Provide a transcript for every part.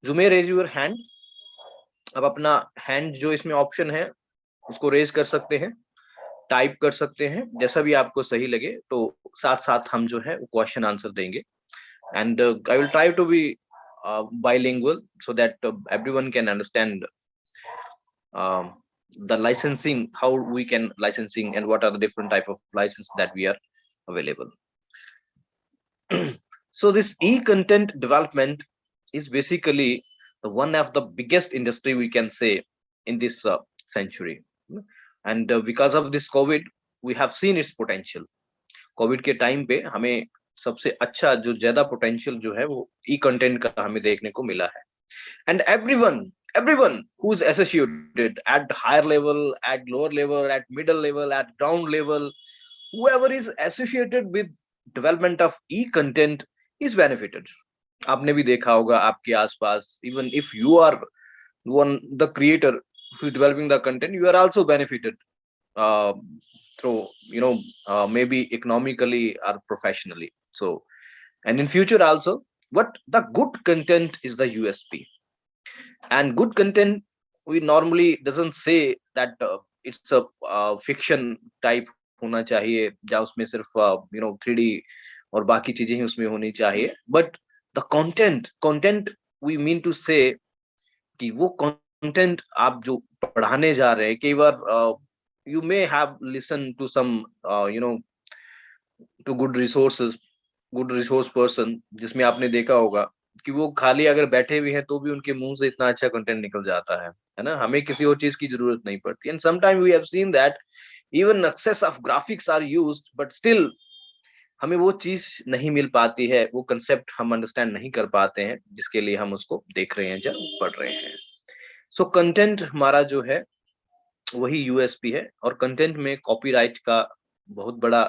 You may raise your hand. अब अपना hand जो इसमें ऑप्शन है उसको रेज कर सकते हैं, टाइप कर सकते हैं, जैसा भी आपको सही लगे। तो साथ साथ हम जो है वो क्वेश्चन आंसर देंगे। And I will try to be bilingual so that everyone can understand the licensing, how we can licensing and what are the different type of license that we are available. So this e-content development is basically the one of the biggest industry we can say in this century. And because of this COVID, we have seen its potential. Covid के time पे हमें सबसे अच्छा जो ज्यादा potential जो है वो ई कंटेंट का हमें देखने को मिला है। And everyone who is associated at higher level, at lower level, at middle level, at ground level, whoever is associated with development of e content is benefited. आपने भी देखा होगा आपके आसपास, even if you are one the creator who is developing the content, you are also benefited uh, through maybe economically or professionally. So, and in future also, what the good content is the USP. And good content, we normally doesn't say that it's a fiction type होना चाहिए जहाँ उसमें सिर्फ 3D और बाकी चीजें ही उसमें होनी चाहिए। But the content we mean to say कि वो कंटेंट आप जो पढ़ाने जा रहे हैं, कई बार you may have listened to some to good resources, good resource person, जिसमें आपने देखा होगा कि वो खाली अगर बैठे हुए हैं तो भी उनके मुंह से इतना अच्छा कंटेंट निकल जाता है ना। हमें किसी और चीज की जरूरत नहीं पड़ती। And sometime we have seen that even excess of graphics are used, but still हमें वो चीज नहीं मिल पाती है, वो कंसेप्ट हम अंडरस्टैंड नहीं कर पाते हैं जिसके लिए हम उसको देख रहे हैं या पढ़ रहे हैं। सो कंटेंट हमारा जो है वही यूएसपी है। और कंटेंट में कॉपीराइट का बहुत बड़ा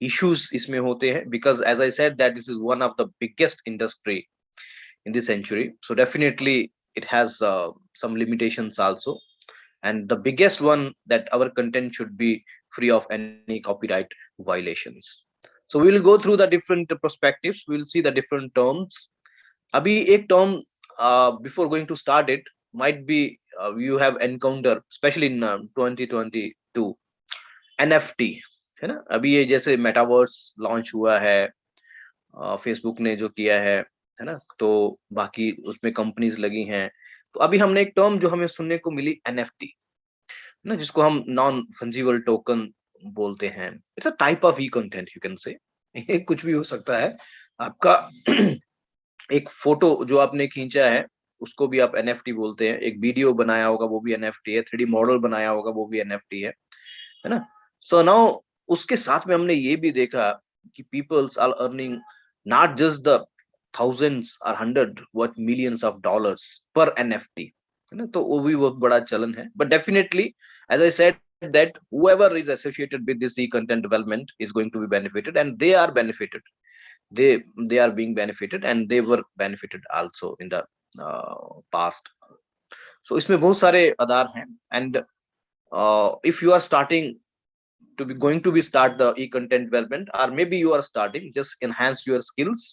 इश्यूज इसमें होते हैं, because as I said that this is one of the biggest industry in this century. So definitely it has some limitations also. And the biggest one, that our content should be free of any copyright violations. So we will go through the different perspectives. We will see the different terms. Abhi ek term before going to start it might be you have encountered, especially in 2022, NFT है ना। अभी ये जैसे metaverse launch हुआ है, Facebook ने जो किया है ना, तो बाकी उसमें कंपनीज लगी हैं। तो अभी हमने एक टर्म जो हमें सुनने को मिली एनएफटी ना, जिसको हम नॉन फंजिबल टोकन बोलते हैं। It's a type of e content, you can से कुछ भी हो सकता है आपका। एक फोटो जो आपने खींचा है उसको भी आप एनएफटी बोलते हैं, एक वीडियो बनाया होगा वो भी एनएफटी है, 3D मॉडल बनाया होगा वो भी एनएफटी है ना। सो नाउ उसके साथ में हमने ये भी देखा कि peoples are earning not just the thousands or hundred what millions of dollars per NFT, है ना। तो वो भी बहुत बड़ा चलन है। But definitely, as I said, that whoever is associated with this e-content development is going to be benefited, and they are benefited. They are being benefited, and they were benefited also in the past. So इसमें बहुत सारे आधार हैं। And if you are starting to be going to be start the e-content development, or maybe you are starting, just enhance your skills,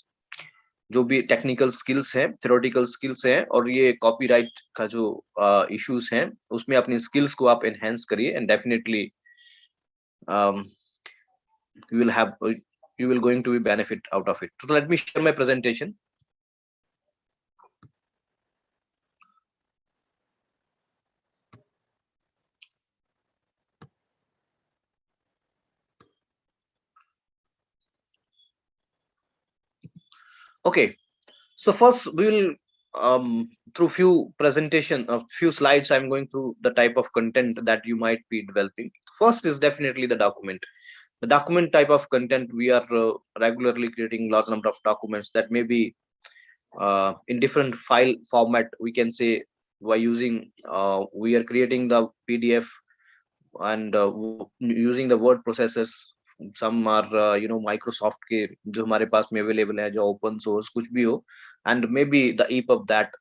जो भी technical skills हैं, theoretical skills हैं, और ये कॉपीराइट का जो इश्यूज हैं उसमें अपनी स्किल्स को आप एनहांस करिए। And definitely you will going to be benefit out of it. So let me share my presentation. Okay, so first we will through few presentation of few slides, I'm going through the type of content that you might be developing. First is definitely the document. The document type of content, we are regularly creating large number of documents that may be in different file format, we can say, by using we are creating the PDF and using the word processors. Some are Microsoft के जो हमारे पास में available है, जो open source कुछ भी हो, and maybe the EPUB that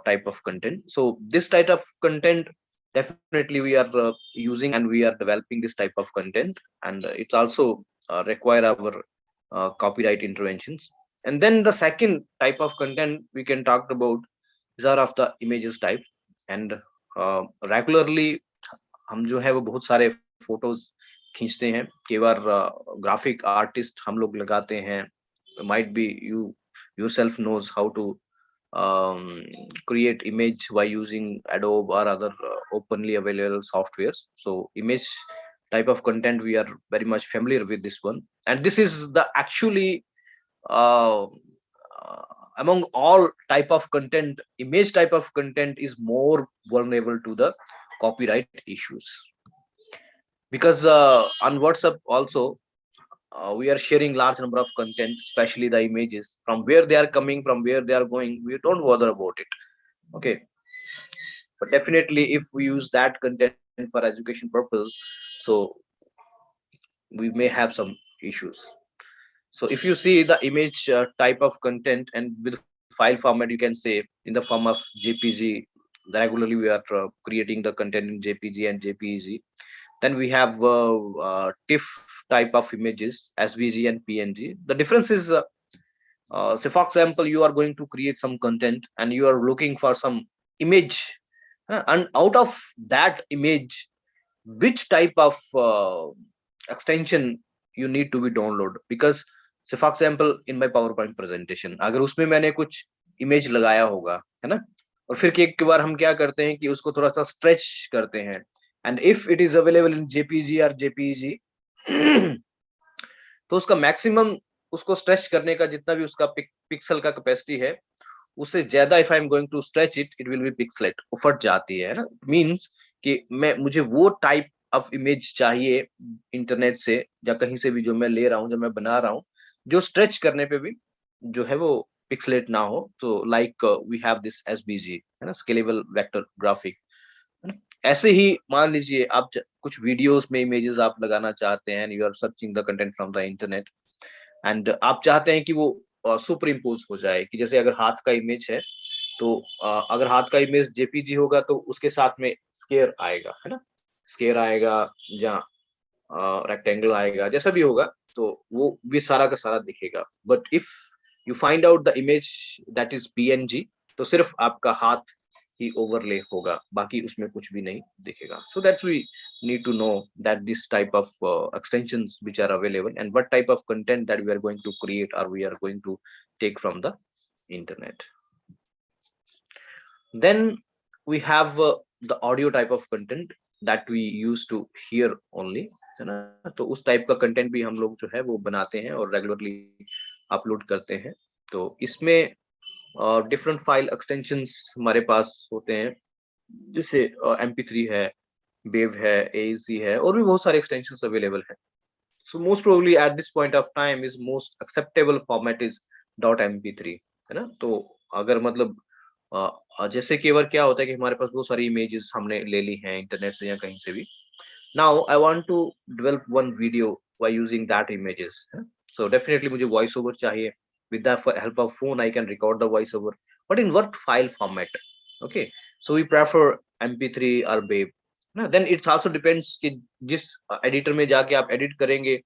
type of content. So this type of content definitely we are using, and we are developing this type of content, and it's also require our copyright interventions. And then the second type of content we can talk about, these are of the images type. And regularly हम जो है वो बहुत सारे photos खींचते हैं, कई बार graphic artist हम लोग लगाते हैं, might be you yourself knows how to um, create image by using Adobe or other openly available softwares. So image type of content, we are very much familiar with this one, and this is the actually uh, among all type of content, image type of content is more vulnerable to the copyright issues, because on WhatsApp also we are sharing large number of content, especially the images, from where they are coming, from where they are going, we don't bother about it. Okay, but definitely if we use that content for education purpose, so we may have some issues. So if you see the image type of content and with file format, you can say in the form of JPG, regularly we are creating the content in JPG and JPEG. Then we have TIFF type of images, SVG and PNG. The difference is, say for example, you are going to create some content and you are looking for some image, and out of that image, which type of extension you need to be download. Because say for example in my PowerPoint presentation, अगर उसमें मैंने कुछ image लगाया होगा, है ना, और फिर एक बार हम क्या करते हैं कि उसको थोड़ा सा stretch करते हैं, and if it is available in JPG or JPEG, तो उसका मैक्सिमम, उसको स्ट्रेच करने का जितना भी उसका पिक्सल का कैपेसिटी है, उससे ज्यादा if I am going to stretch it, it will be pixelate, वो फट जाती है ना। मींस कि मैं, मुझे वो टाइप ऑफ इमेज चाहिए इंटरनेट से या कहीं से भी जो मैं ले रहा हूँ, जो मैं बना रहा हूँ, जो स्ट्रेच करने पे भी जो है वो पिक्सलेट ना हो। तो like we have this SBG, है ना, स्केलेबल वेक्टर ग्राफिक। ऐसे ही मान लीजिए आप कुछ वीडियोस में इमेजेस आप लगाना चाहते हैं, you are searching the content from the internet, and आप चाहते हैं कि वो सुपर इम्पोज हो जाए, कि जैसे अगर हाथ का इमेज है तो अगर हाथ का इमेज जेपीजी होगा तो उसके साथ में स्केयर आएगा, है ना, स्केयर आएगा, जहाँ रेक्टेंगल आएगा, जैसा भी होगा, तो वो भी सारा का सारा दिखेगा। But if you find out the image that is PNG, तो सिर्फ आपका हाथ ही ओवरले होगा, बाकी उसमें कुछ भी नहीं दिखेगा। So that's we need to know that this type of extensions which are available, and what type of content that we are going to create or we are going to take from the internet. Then we have the audio type of content that we use to hear only, है ना। तो उस type का content भी हम लोग जो है वो बनाते हैं और रेगुलरली अपलोड करते हैं। तो इसमें डिफरेंट फाइल एक्सटेंशंस हमारे पास होते हैं, जैसे MP3 है, वेव है, AAC है, और भी बहुत सारे एक्सटेंशंस अवेलेबल हैं। So most probably at this point of time is most acceptable format is .mp3, है ना। तो अगर मतलब जैसे केवल क्या होता है कि हमारे पास बहुत सारी इमेजेस हमने ले ली हैं इंटरनेट से या कहीं से भी, now I want to develop one video by using that images. So definitely मुझे वॉइस ओवर चाहिए, with the help of phone I can record the voice over, but in what file format? Okay, so we prefer MP3 or WAV ना। then it also depends कि जिस editor में जाके आप edit करेंगे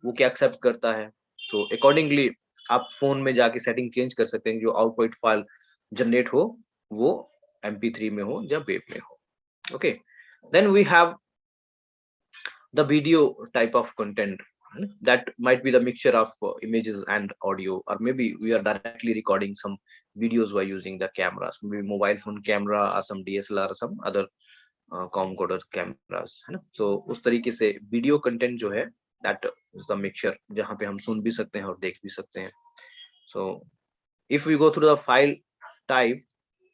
वो क्या एक्सेप्ट करता है। so accordingly आप फोन में जाके सेटिंग चेंज कर सकते हैं, जो आउटपुट फाइल जनरेट हो वो MP3 में हो या वेव में हो। okay, then we have the video type of content, that might be the mixture of images and audio, or maybe we are directly recording some videos by using the cameras, maybe mobile phone camera or some DSLR or some other camcorder cameras, है ना। so उस तरीके से video content जो है that is the mixture, जहाँ पे हम सुन भी सकते हैं और देख भी सकते हैं। so if we go through the file type,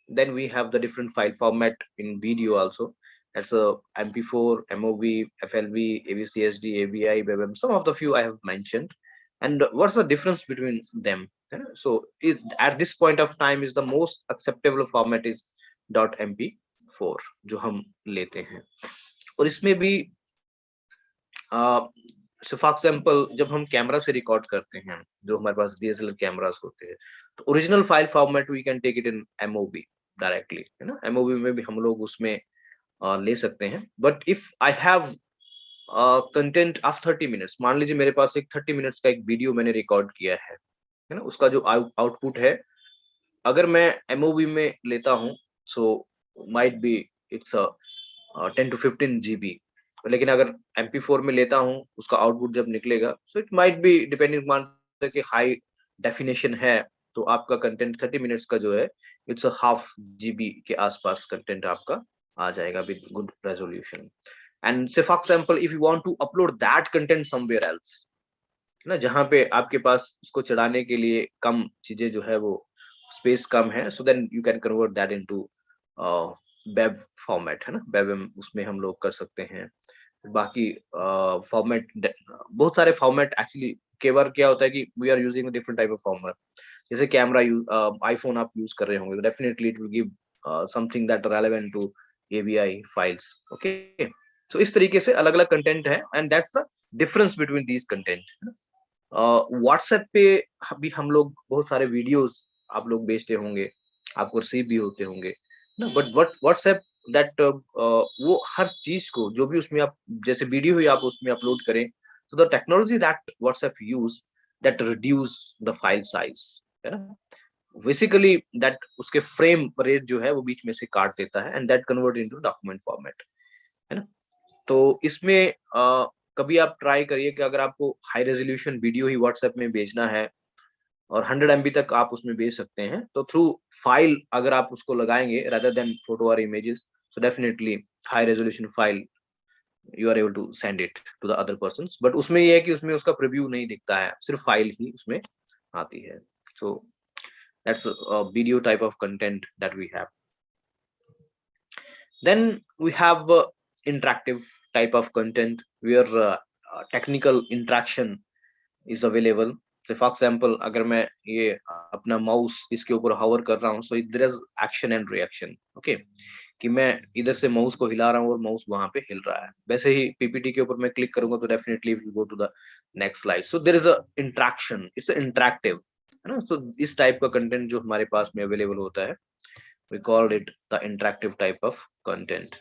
then we have the different file format in video also. That's a MP4, MOV, FLV, AVCSD, AVI, WebM, some of the few I have mentioned. And what's the difference between them? So at this point of time is the most acceptable format is .mp4 जो हम लेते हैं। और इसमें भी so for example जब हम camera से रिकॉर्ड करते हैं, जो हमारे पास DSLR कैमरास होते हैं, तो original file format we can take it in MOV directly, है ना। MOV में भी हम लोग उसमें ले सकते हैं। But if I have content of 30 minutes, मान लीजिए मेरे पास एक 30 मिनट्स का एक वीडियो मैंने रिकॉर्ड किया है ना, उसका जो आउटपुट है अगर मैं MOV में लेता हूँ, so might be it's 10 to 15 GB, लेकिन अगर MP4 में लेता हूँ, उसका आउटपुट जब निकलेगा, so it might be depending, मान कि हाई डेफिनेशन है, तो आपका कंटेंट 30 मिनट्स का जो है, इट्स हाफ GB के आसपास कंटेंट आपका आ जाएगा with good resolution. And say for example, if you want to upload that content somewhere else, ना, जहाँ पे आपके पास उसको चढ़ाने के लिए कम चीजें जो है, वो स्पेस कम है, so then you can convert that into web format, है ना, वेब उसमें हम लोग कर सकते हैं। बाकी फॉर्मेट, बहुत सारे फॉर्मेट एक्चुअली, कई बार क्या होता है कि we are using different type of format, जैसे कैमरा यूज, आईफोन आप यूज कर रहे होंगे, definitely it will give something that relevant to AVI files, okay. So इस तरीके से अलग अलग कंटेंट है, and that's the difference between these content. WhatsApp पे भी हम लोग बहुत सारे वीडियोस आप लोग भेजते होंगे, आपको रिसीव भी होते होंगे ना, बट व्हाट्सएप दैट वो हर चीज को जो भी उसमें आप, जैसे वीडियो ही आप उसमें अपलोड करें, तो the technology that WhatsApp use, that reduce the file size, है ना, बेसिकली दैट उसके फ्रेम रेट जो है वो बीच में से काट देता है, and that convert into document format, है ना। तो इसमें कभी आप ट्राई करिए कि अगर आपको हाई रेजोल्यूशन वीडियो ही व्हाट्सएप में भेजना है और 100 MB तक आप उसमें भेज सकते हैं, तो थ्रू फाइल अगर आप उसको लगाएंगे rather देन फोटो और images, so definitely high resolution file you are able to send it to the other persons, but उसमें ये है कि उसमें उसका प्रीव्यू नहीं दिखता है, सिर्फ फाइल ही उसमें आती है। So that's video type of content that we have. Then we have interactive type of content where technical interaction is available. So for example, अगर मैं ये अपना माउस इसके ऊपर hover कर रहा हूँ, so there is action and reaction, okay, कि मैं इधर से माउस को हिला रहा हूँ और माउस वहां पे हिल रहा है। वैसे ही PPT के ऊपर मैं क्लिक करूंगा तो definitely will go to the next slide. So there is a interaction, it's interactive, है ना। सो इस टाइप का कंटेंट जो हमारे पास में अवेलेबल होता है, we called it the interactive type of content,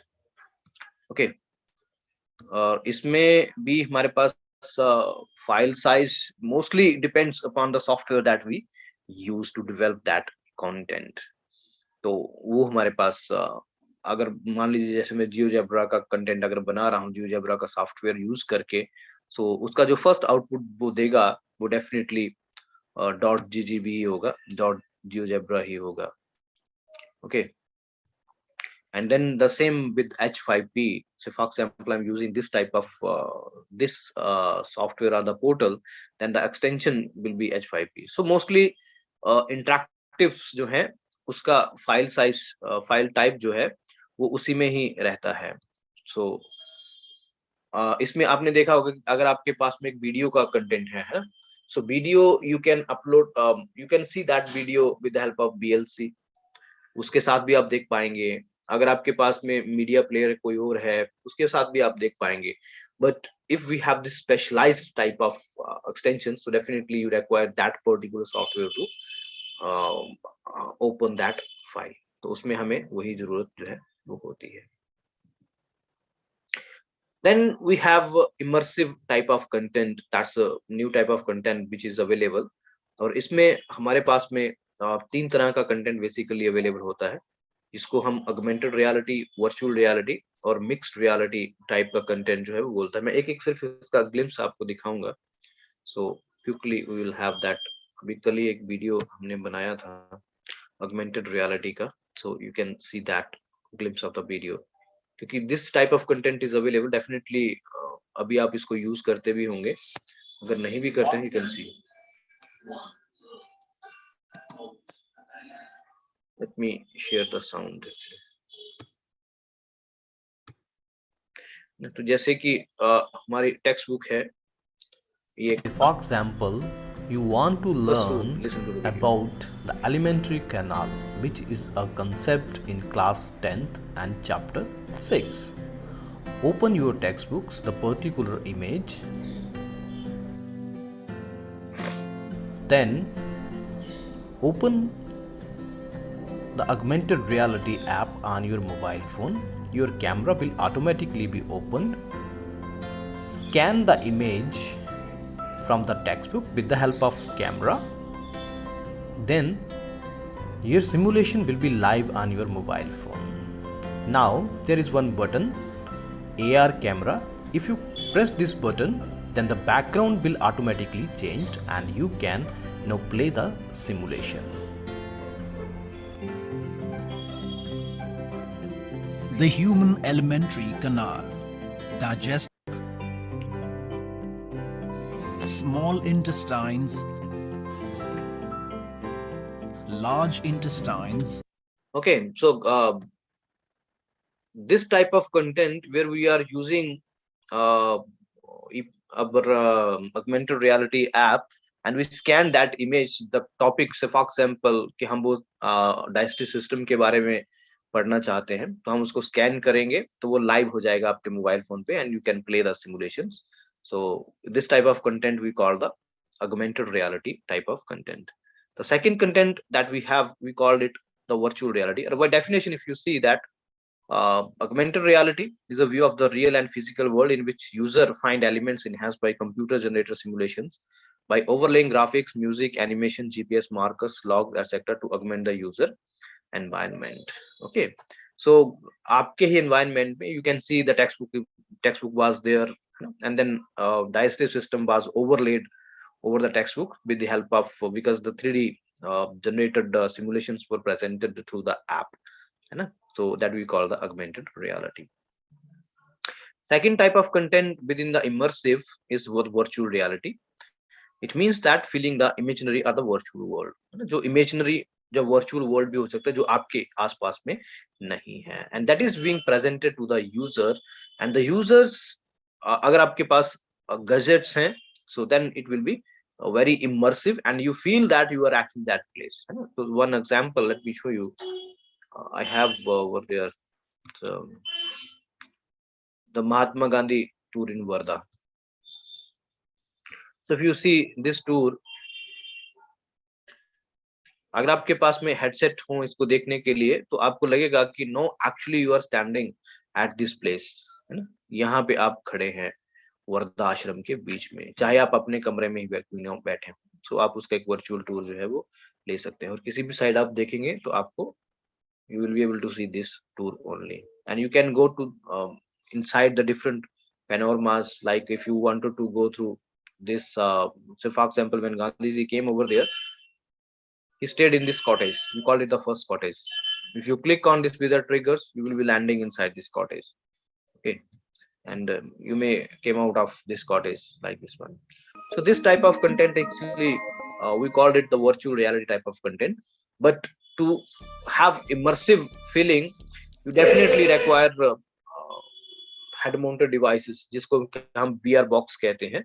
okay। और इसमें भी हमारे पास file size mostly depends upon the software that we use to develop that content. तो वो हमारे पास अगर मान लीजिए जैसे मैं जियोजेब्रा का कंटेंट अगर बना रहा हूँ जियोजेब्रा का सॉफ्टवेयर यूज करके, सो उसका जो फर्स्ट आउटपुट वो देगा वो डेफिनेटली .ggb ही होगा, .geogebra ही होगा, okay. And then the same with H5P. So for example, I'm using this type of this software or the portal, then the extension will be H5P. So mostly interactives जो है उसका file size, file type जो है वो उसी में ही रहता है। So इसमें आपने देखा होगा कि अगर आपके पास में एक वीडियो का कंटेंट है, so video you can upload, you can see that video with the help of VLC, उसके साथ भी आप देख पाएंगे। अगर आपके पास में मीडिया प्लेयर कोई और है उसके साथ भी आप देख पाएंगे, but if we have this specialised type of extension, so definitely you require that particular software to open that file, तो उसमें हमें वही जरूरत जो है वो होती है। Then we have immersive type of content, that's a new type of content which is available, और इसमें हमारे पास में तीन तरह का कंटेंट बेसिकली अवेलेबल होता है, जिसको हम ऑगमेंटेड रियलिटी, वर्चुअल रियलिटी और मिक्स्ड रियलिटी टाइप का कंटेंट जो है वो बोलता है। मैं एक एक सिर्फ इसका ग्लिम्स आपको दिखाऊंगा, so quickly we will have that. अभी कल ही एक वीडियो हमने बनाया था ऑगमेंटेड रियलिटी का, so you can see that glimpse of the video, क्योंकि this type of content is available definitely. अभी आप इसको यूज करते भी होंगे, अगर नहीं भी करते हैं you can C. Let me share the sound actually. तो जैसे कि हमारी टेक्स्ट बुक है ये, For example, you want to learn listen to the video. about the alimentary canal, which is a concept in class 10th and chapter 6. Open your textbooks, the particular image, then open the augmented reality app on your mobile phone. Your camera will automatically be opened. Scan the image from the textbook with the help of camera. Then Your simulation will be live on your mobile phone. Now there is one button, AR camera. If you press this button, then the background will automatically change and you can now play the simulation. The human alimentary canal, digest small intestines, large intestines. Okay, so this type of content where we are using uh, our augmented reality app and we scan that image, the topic से for example कि हम वो digestive system के बारे में पढ़ना चाहते हैं तो हम उसको स्कैन करेंगे तो वो लाइव हो जाएगा आपके मोबाइल फोन पे and you can play the simulations. So this type of content we call the augmented reality type of content. The second content that we called it the virtual reality, and by definition if you see that augmented reality is a view of the real and physical world in which user find elements enhanced by computer generated simulations by overlaying graphics, music, animation, GPS markers, logs, etc. to augment the user environment. Okay, so आपके ही environment में you can see the textbook was there, and then digestive system was overlaid over the textbook with the help of because the 3D generated simulations were presented through the app. So that we call the augmented reality. Second type of content within the immersive is virtual reality. It means that feeling the imaginary or the virtual world. जो imaginary जो virtual world भी हो सकता है जो आपके आसपास में नहीं है, and that is being presented to the user, and the users अगर आपके पास gadgets हैं, so then it will be very immersive and you feel that you are actually that place. So one example, let me show you. I have over there the Mahatma Gandhi tour in Varda. So if you see this tour, अगर आपके पास में headset हो इसको देखने के लिए तो आपको लगेगा कि no actually you are standing at this place, है ना, यहाँ पे आप खड़े हैं वर्धा आश्रम के बीच में, चाहे आप अपने कमरे में ही बैठे हो। सो आप उसका एक वर्चुअल टूर जो है वो ले सकते हैं और किसी भी साइड आप देखेंगे तो आपको you will be able to see this tour only, and you can go to inside the different panoramas, like if you wanted to go through this so for example when Gandhiji came over there, he stayed in this cottage. We called it the first cottage. If you click on this wizard triggers, you will be landing inside this cottage. Okay, and you may came out of this cottage like this one. So this type of content actually we called it the virtual reality type of content, but to have immersive feeling you definitely require head mounted devices जिसको हम VR box कहते हैं,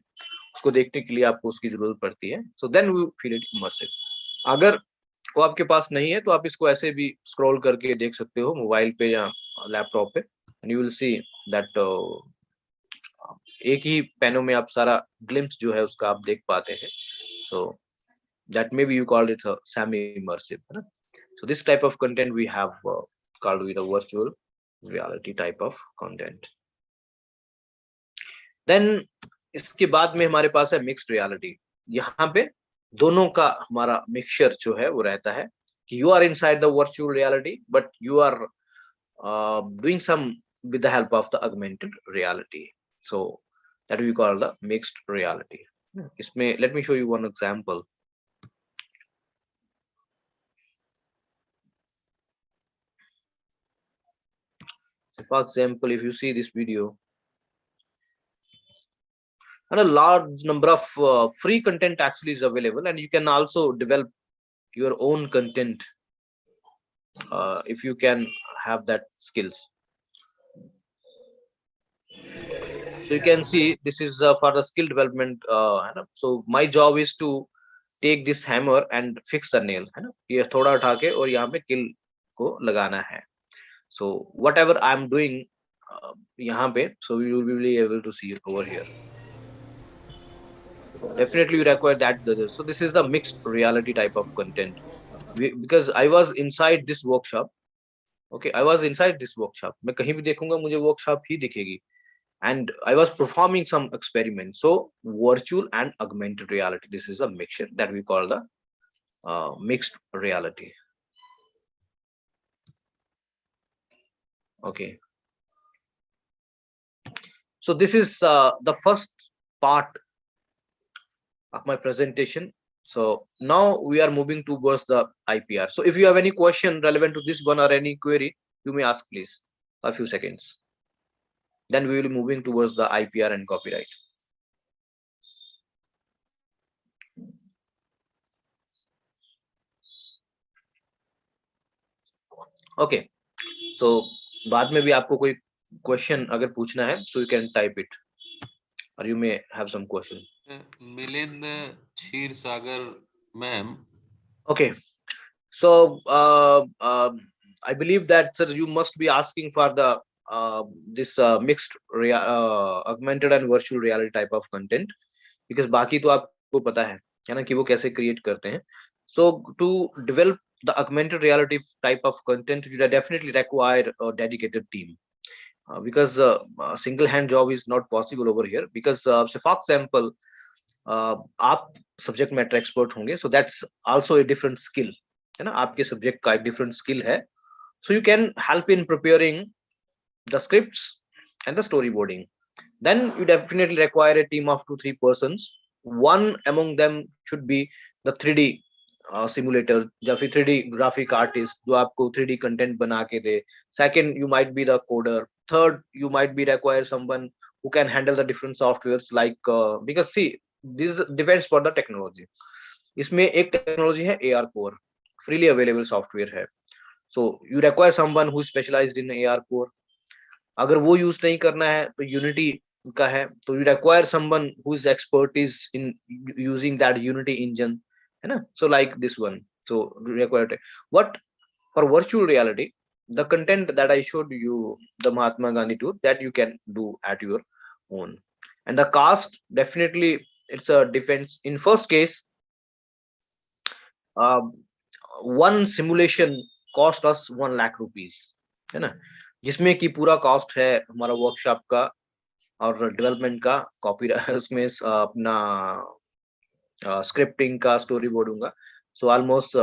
उसको देखने के लिए आपको उसकी जरूरत पड़ती है. So then we feel it immersive. अगर वो आपके पास नहीं है तो आप इसको ऐसे भी स्क्रॉल करके देख सकते हो मोबाइल पे या लैपटॉप पे, and you will see that एक ही पैनो में आप सारा ग्लिम्स जो है उसका आप देख पाते हैं. So that maybe you called it semi immersive, है ना. So this type of content we have called with a virtual reality type of content. Then इसके बाद में हमारे पास है मिक्स्ड रियलिटी. यहाँ पे दोनों का हमारा मिक्सचर जो है वो रहता है कि you are inside the virtual reality but you are doing some with the help of the augmented reality. So that we call the mixed reality. इसमें let me show you one example. So for example, if you see this video, and a large number of free content actually is available, and you can also develop your own content if you can have that skills. So you can see this is for the skill development. So my job is to take this hammer and fix the nail, है ना, ये थोड़ा उठा के और यहाँ पे किल को लगाना है. So whatever I'm doing यहाँ पे, so you will be able to see it over here. Definitely you require that. So this is the mixed reality type of content. Because I was inside this workshop. Okay, I was inside this workshop. मैं कहीं भी देखूंगा मुझे workshop ही दिखेगी. And I was performing some experiments. So virtual and augmented reality, this is a mixture that we call the mixed reality. Okay. So this is the first part of my presentation. So now we are moving towards the IPR. So if you have any question relevant to this one or any query, you may ask please. A few seconds. Then we will be moving towards the IPR and copyright. Okay. So बाद में भी आपको कोई question अगर पूछना है, so you can type it, or you may have some question. Milind Kshirsagar ma'am. Okay. So I believe that sir, you must be asking for the this mixed augmented and virtual reality type of content, because बाकी तो आपको पता है ना कि वो कैसे create करते हैं. So to develop the augmented reality type of content, you definitely require a dedicated team. Because single hand job is not possible over here, because say for example आप सब्जेक्ट मैटर एक्सपर्ट होंगे, so that's also a different skill, है ना, आपके subject का एक different skill है. सो you can help in preparing the scripts and the story boarding. Then you definitely require a team of 2-3 persons. One among them should be the 3D simulator या फिर 3D graphic artist जो आपको 3D content बना के दे. Second, you might be the coder. Third, you might be require someone who can handle the different softwares like because see, this depends for the technology. इसमें एक technology है AR core, freely available software है. So you require someone who is specialized in AR core. अगर वो use नहीं करना है तो यूनिटी का है, तो you require someone who is expertise in using that unity engine, है ना. So like this one, so required. But for virtual reality, the content that I showed you, the Mahatma Gandhi tour, that you can do at your own. And the cost, definitely it's a defense. In first case, uh, one simulation cost us 1 lakh rupees, है ना, जिसमें कि पूरा cost है हमारा workshop का और development का, कॉपी उसमें अपना स्क्रिप्टिंग का, स्टोरी बोर्डिंग का. सो ऑलमोस्ट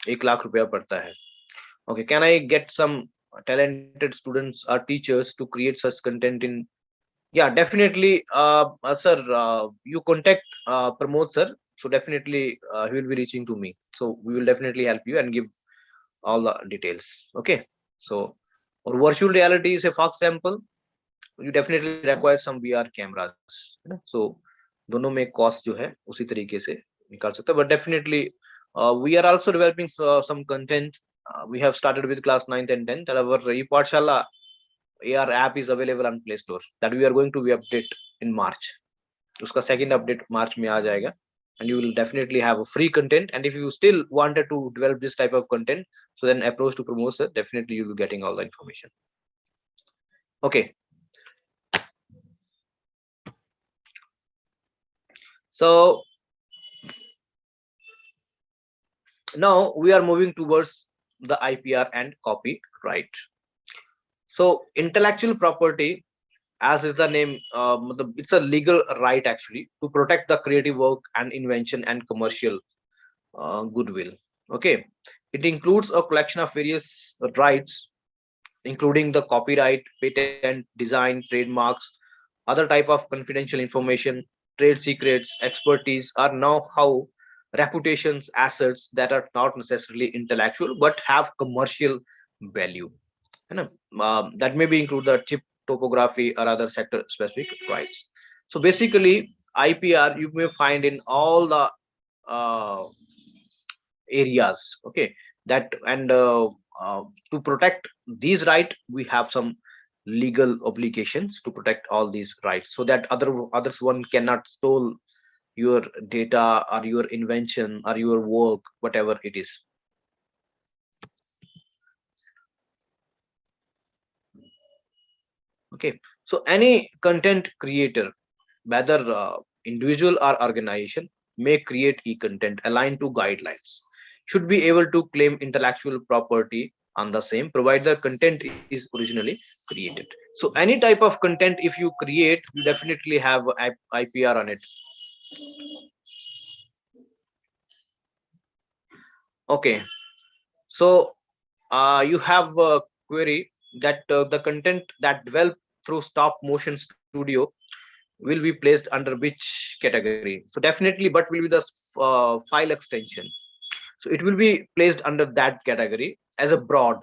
1 लाख रुपया पड़ता है. Okay, can I get some talented students or teachers to create such content in? Yeah, definitely, sir. You contact Pramod sir, so definitely he will be reaching to me. So we will definitely help you and give all the details. Okay. So for virtual reality, say for example, you definitely require some VR cameras, है ना. So दोनों में cost जो है उसी तरीके से निकाल सकते हैं. But definitely we are also developing some content. We have started with class 9th and 10th. Our e-Pathshala AR app is available on Play Store, that we are going to be update in March. उसका second update March में आ जाएगा, and you will definitely have a free content. And if you still wanted to develop this type of content, so then approach to Pramod sir, definitely you will be getting all the information. Okay. So now we are moving towards the IPR and copyright. So intellectual property, as is the name, it's a legal right actually to protect the creative work and invention and commercial goodwill. Okay, it includes a collection of various rights, including the copyright, patent, design, trademarks, other type of confidential information, trade secrets, expertise, or know-how, reputations, assets that are not necessarily intellectual but have commercial value, है ना. That may be include the chip topography or other sector specific rights. So basically IPR you may find in all the uh, areas. Okay, that and to protect these rights we have some legal obligations to protect all these rights, so that others one cannot stole your data or your invention or your work, whatever it is. Okay, so any content creator, whether individual or organization, may create e-content aligned to guidelines, should be able to claim intellectual property on the same, provided the content is originally created. So any type of content if you create, you definitely have IPR on it. Okay, so you have a query that the content that developed through stop motion studio will be placed under which category. So definitely, but will be the file extension. So it will be placed under that category as a broad.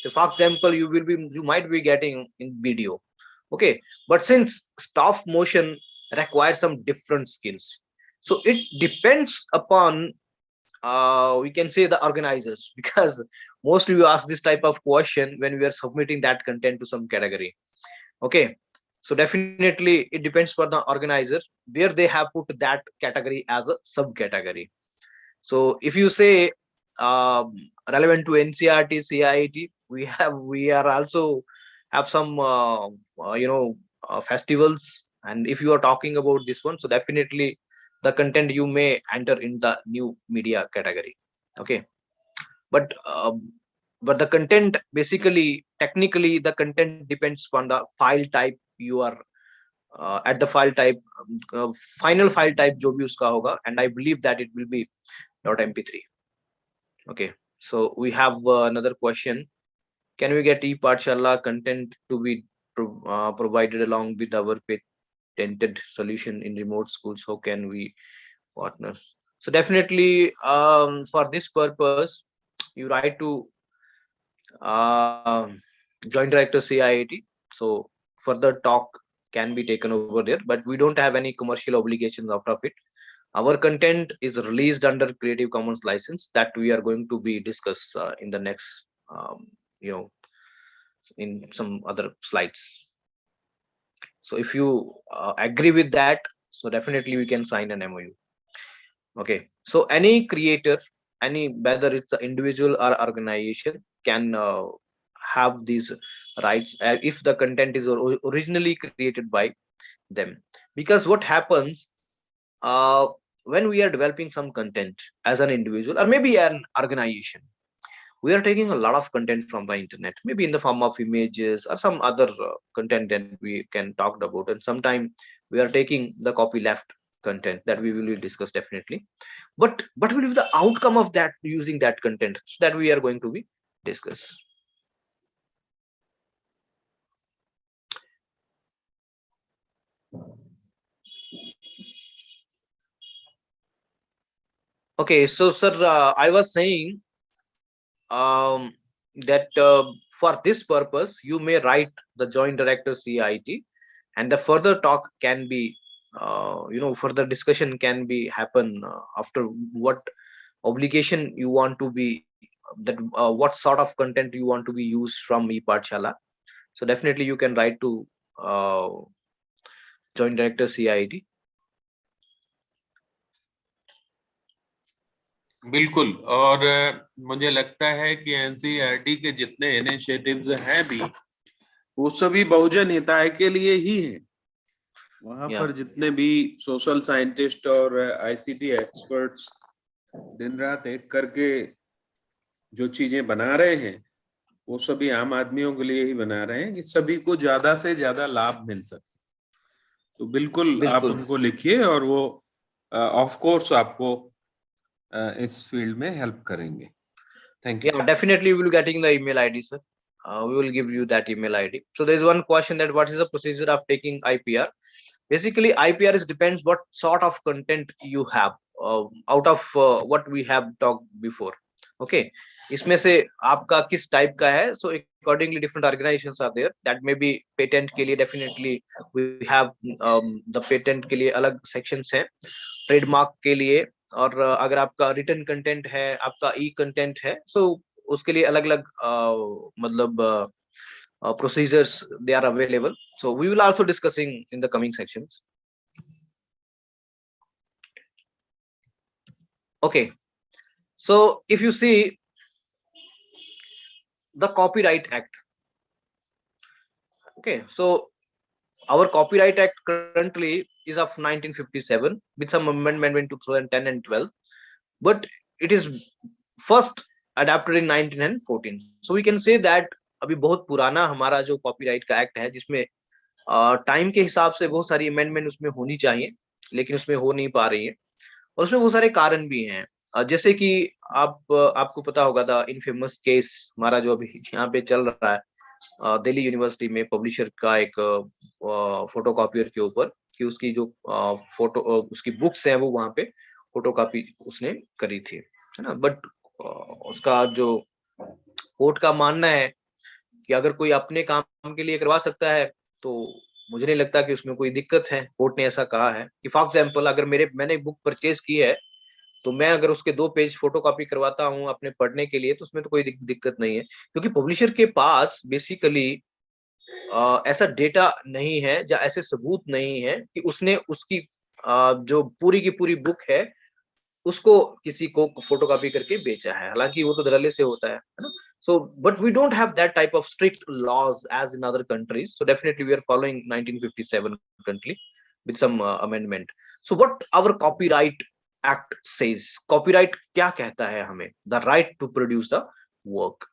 So for example, you might be getting in video. Okay, but since stop motion requires some different skills, so it depends upon we can say the organizers, because mostly we ask this type of question when we are submitting that content to some category. Okay, so definitely it depends for the organizer where they have put that category as a subcategory. So if you say relevant to NCRT, CIT, we are also have some festivals, and if you are talking about this one, so definitely the content you may enter in the new media category. Okay, but the content basically technically the content depends upon the file type you are at the file type final file type जो भी उसका होगा, and I believe that it will be .mp3. Okay, so we have another question. Can we get ePathshala content to be provided along with our patented solution in remote schools? How can we partner? So definitely for this purpose you write to uh, joint director CIIT. So further talk can be taken over there, but we don't have any commercial obligations out of it. Our content is released under Creative Commons license that we are going to be discuss in the next, you know, in some other slides. So if you agree with that, so definitely we can sign an MOU. Okay. So any creator, any whether it's an individual or organization, can have these rights if the content is originally created by them. Because what happens uh, when we are developing some content as an individual or maybe an organization, we are taking a lot of content from the internet, maybe in the form of images or some other content that we can talk about, and sometime we are taking the copy left content that we will discuss definitely. But will be the outcome of that using that content that we are going to be discuss. Okay, so sir, I was saying um, that for this purpose you may write the joint director CIT, and the further talk can be further discussion can be happen after what obligation you want to be that what sort of content you want to be used from ePathshala. So definitely you can write to uh, joint director CIT. बिल्कुल। और मुझे लगता है कि NCERT के जितने initiatives हैं भी, वो सभी बहुजन हिताय के लिए ही हैं। वहां पर जितने भी सोशल साइंटिस्ट और आईसीटी एक्सपर्ट्स दिन रात एक करके जो चीजें बना रहे हैं, वो सभी आम आदमियों के लिए ही बना रहे हैं कि सभी को ज्यादा से ज्यादा लाभ मिल सके। तो बिल्कुल आप उनको लिखिए और वो ऑफ कोर्स आपको इस फील्ड में हेल्प करेंगे। Thank you. Definitely we will getting the email ID, sir. We will give you that email ID. So there is one question that what is the procedure of taking IPR? Basically IPR is depends what sort of content you have out of what we have talked before. Okay, इसमें से आपका किस type का है, so accordingly different organizations are there that may be patent के लिए definitely we have the patent के लिए अलग sections हैं, ट्रेडमार्क के लिए, और अगर आपका रिटर्न कंटेंट है, आपका ई कंटेंट है, सो उसके लिए अलग अलग मतलब procedures they are available. So we will also discussing in the coming sections. Okay, so if you see the Copyright Act, okay, so our Copyright Act currently is of 1957 with some amendment in 2010 and 12, but it is first adapted in 1914. So we can say that अभी बहुत पुराना हमारा जो copyright का act है, जिसमें time के हिसाब से बहुत सारी अमेंडमेंट उसमें होनी चाहिए, लेकिन उसमें हो नहीं पा रही है, और उसमें बहुत सारे कारण भी हैं। जैसे कि आपको पता होगा था इनफेमस केस हमारा जो अभी यहाँ पे चल रहा है दिल्ली यूनिवर्सिटी में पब्लिशर का एक फोटोकॉपियर के ऊपर, कि उसकी जो फोटो उसकी बुक्स हैं वो वहां पे फोटोकॉपी उसने करी थी, है ना। बट उसका जो कोर्ट का मानना है कि अगर कोई अपने काम के लिए करवा सकता है तो मुझे नहीं लगता कि उसमें कोई दिक्कत है। कोर्ट ने ऐसा कहा है कि फॉर एग्जाम्पल अगर मैंने बुक परचेज की है, तो मैं अगर उसके 2 पेज फोटोकॉपी करवाता हूँ अपने पढ़ने के लिए, तो उसमें तो कोई दिक्कत नहीं है, क्योंकि पब्लिशर के पास बेसिकली ऐसा डेटा नहीं है या ऐसे सबूत नहीं है कि उसने उसकी जो पूरी की पूरी बुक है उसको किसी को फोटोकॉपी करके बेचा है। हालांकि वो तो धड़ल्ले से होता है ना। So but we don't have that type of strict laws as in other countries, so definitely we are following 1957 currently with some amendment. So what our copyright act says, copyright क्या कहता है हमें? The right to produce the work,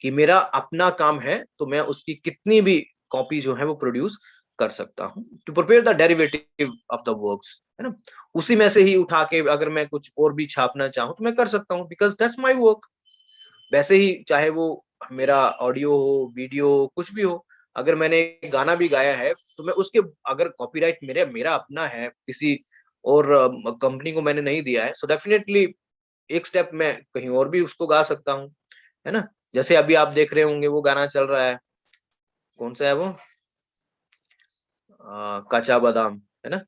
कि मेरा अपना काम है तो मैं उसकी कितनी भी कॉपी जो है वो प्रोड्यूस कर सकता हूँ, to prepare the derivative of the works, है ना। उसी में से ही उठा के अगर मैं कुछ और भी छापना चाहूँ तो मैं कर सकता हूँ, बिकॉज दैट्स माय वर्क। वैसे ही चाहे वो मेरा ऑडियो हो, वीडियो हो, कुछ भी हो, अगर मैंने एक गाना भी गाया है तो मैं उसके अगर कॉपीराइट मेरा अपना है, किसी और कंपनी को मैंने नहीं दिया है, सो डेफिनेटली एक स्टेप मैं कहीं और भी उसको गा सकता हूँ, है ना। जैसे अभी आप देख रहे होंगे वो गाना चल रहा है, कौन सा है वो, कच्चा बादाम, है ना।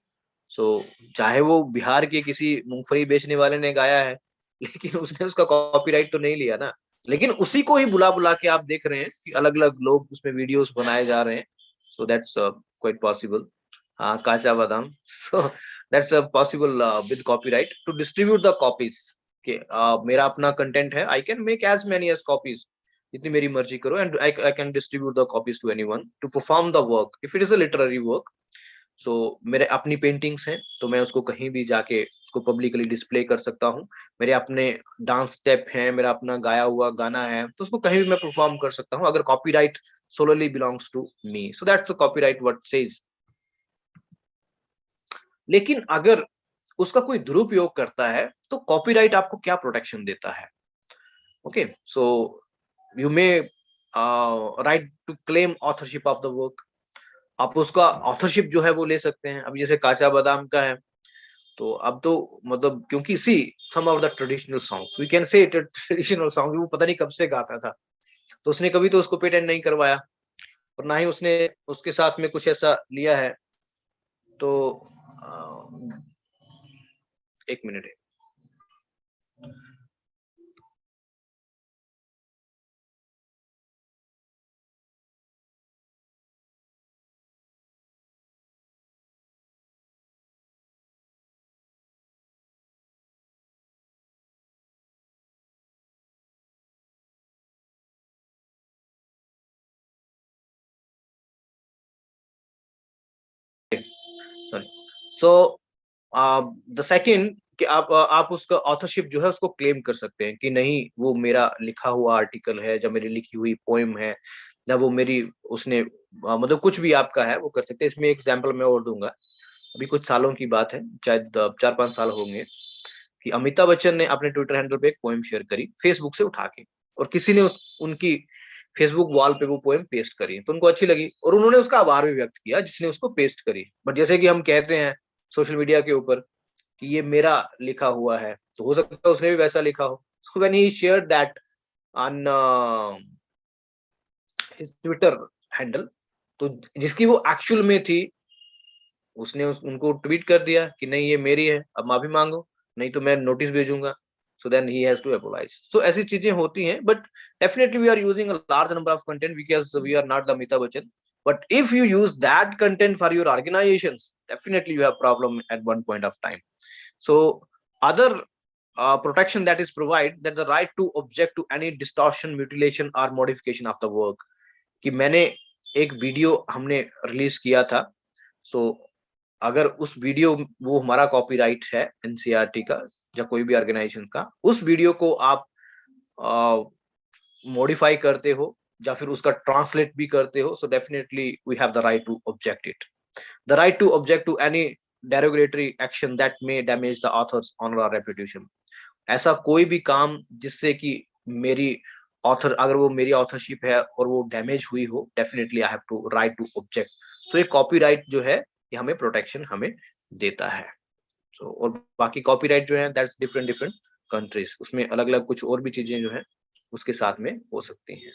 सो चाहे वो बिहार के किसी मूंगफली बेचने वाले ने गाया है, लेकिन उसने उसका कॉपीराइट तो नहीं लिया ना। लेकिन उसी को ही बुला बुला के आप देख रहे हैं कि अलग अलग लोग उसमें वीडियोस बनाए जा रहे हैं। So that's quite possible. हाँ, Kacha Badam. So that's possible with copyright to distribute the copies, कि मेरा अपना कंटेंट है, I can make as many as copies, जितनी मेरी मर्जी करो, and I can distribute the copies to anyone to perform the work if it is a literary work. So मेरे अपनी पेंटिंग्स हैं तो मैं उसको कहीं भी जाके उसको पब्लिकली डिस्प्ले कर सकता हूँ। मेरे अपने डांस स्टेप हैं, मेरा अपना गाया हुआ गाना है, तो उसको कहीं भी मैं परफॉर्म कर सकता हूँ अगर copyright solely belongs to me. So that's the copyright what says. लेकिन अगर उसका कोई दुरुपयोग करता है तो कॉपीराइट आपको क्या प्रोटेक्शन देता है? Okay, so you may right to claim authorship of the work. आप उसका ऑथरशिप जो है वो ले सकते हैं। अभी जैसे काचा बादाम का है, तो अब तो मतलब क्योंकि see some of the traditional songs we can say traditional song, वो पता नहीं कब से गाता था, तो उसने कभी तो उसको पेटेंट नहीं करवाया और ना ही उसने उसके साथ में कुछ ऐसा लिया है। तो एक मिनट है। सॉरी। सो द सेकंड कि आप उसका ऑथरशिप जो है उसको क्लेम कर सकते हैं कि नहीं वो मेरा लिखा हुआ आर्टिकल है, या मेरी लिखी हुई पोएम है, या वो मेरी उसने मतलब कुछ भी आपका है वो कर सकते हैं। इसमें एक एग्जांपल मैं और दूंगा। अभी कुछ सालों की बात है, शायद 4-5 साल होंगे, कि अमिताभ बच्चन ने अपने ट्विटर हैंडल पे एक पोएम शेयर करी फेसबुक से उठा के, और किसी ने उनकी फेसबुक वॉल पे वो पोएम पेस्ट करी, तो उनको अच्छी लगी और उन्होंने उसका आभार भी व्यक्त किया जिसने उसको पेस्ट करी। बट जैसे कि हम कहते हैं सोशल मीडिया के ऊपर कि ये मेरा लिखा हुआ है, तो हो सकता है उसने भी वैसा लिखा हो। So when he shared that on his Twitter handle, तो जिसकी वो एक्चुअल में थी, उसने उनको ट्वीट कर दिया कि नहीं ये मेरी है, अब माफी मांगो, नहीं तो मैं नोटिस भेजूंगा। So then he has to apologise. सो ऐसी चीजें होती हैं, but definitely we are using a large number of content because we are not the Amitabh Bachchan. But if you use that content for your organizations, definitely you have problem at one point of time. So other protection that is provided, that the right to object to any distortion, mutilation or modification of the work, कि मैंने एक video हमने release किया था, सो अगर उस video वो हमारा कॉपीराइट है एनसीईआरटी का या कोई भी ऑर्गेनाइजेशन का, उस वीडियो को आप मॉडिफाई करते हो या फिर उसका ट्रांसलेट भी करते हो, so definitely we have the right to object it. The right to object to any derogatory action that may damage the author's honor or reputation. ऐसा कोई भी काम जिससे कि मेरी ऑथर, अगर वो मेरी ऑथरशिप है और वो डैमेज हुई हो, definitely I have to right to object. So ये कॉपीराइट जो है ये हमें प्रोटेक्शन हमें देता है। तो और बाकी कॉपीराइट जो है दैट्स डिफरेंट डिफरेंट कंट्रीज, उसमें अलग अलग कुछ और भी चीजें जो है उसके साथ में हो सकती हैं।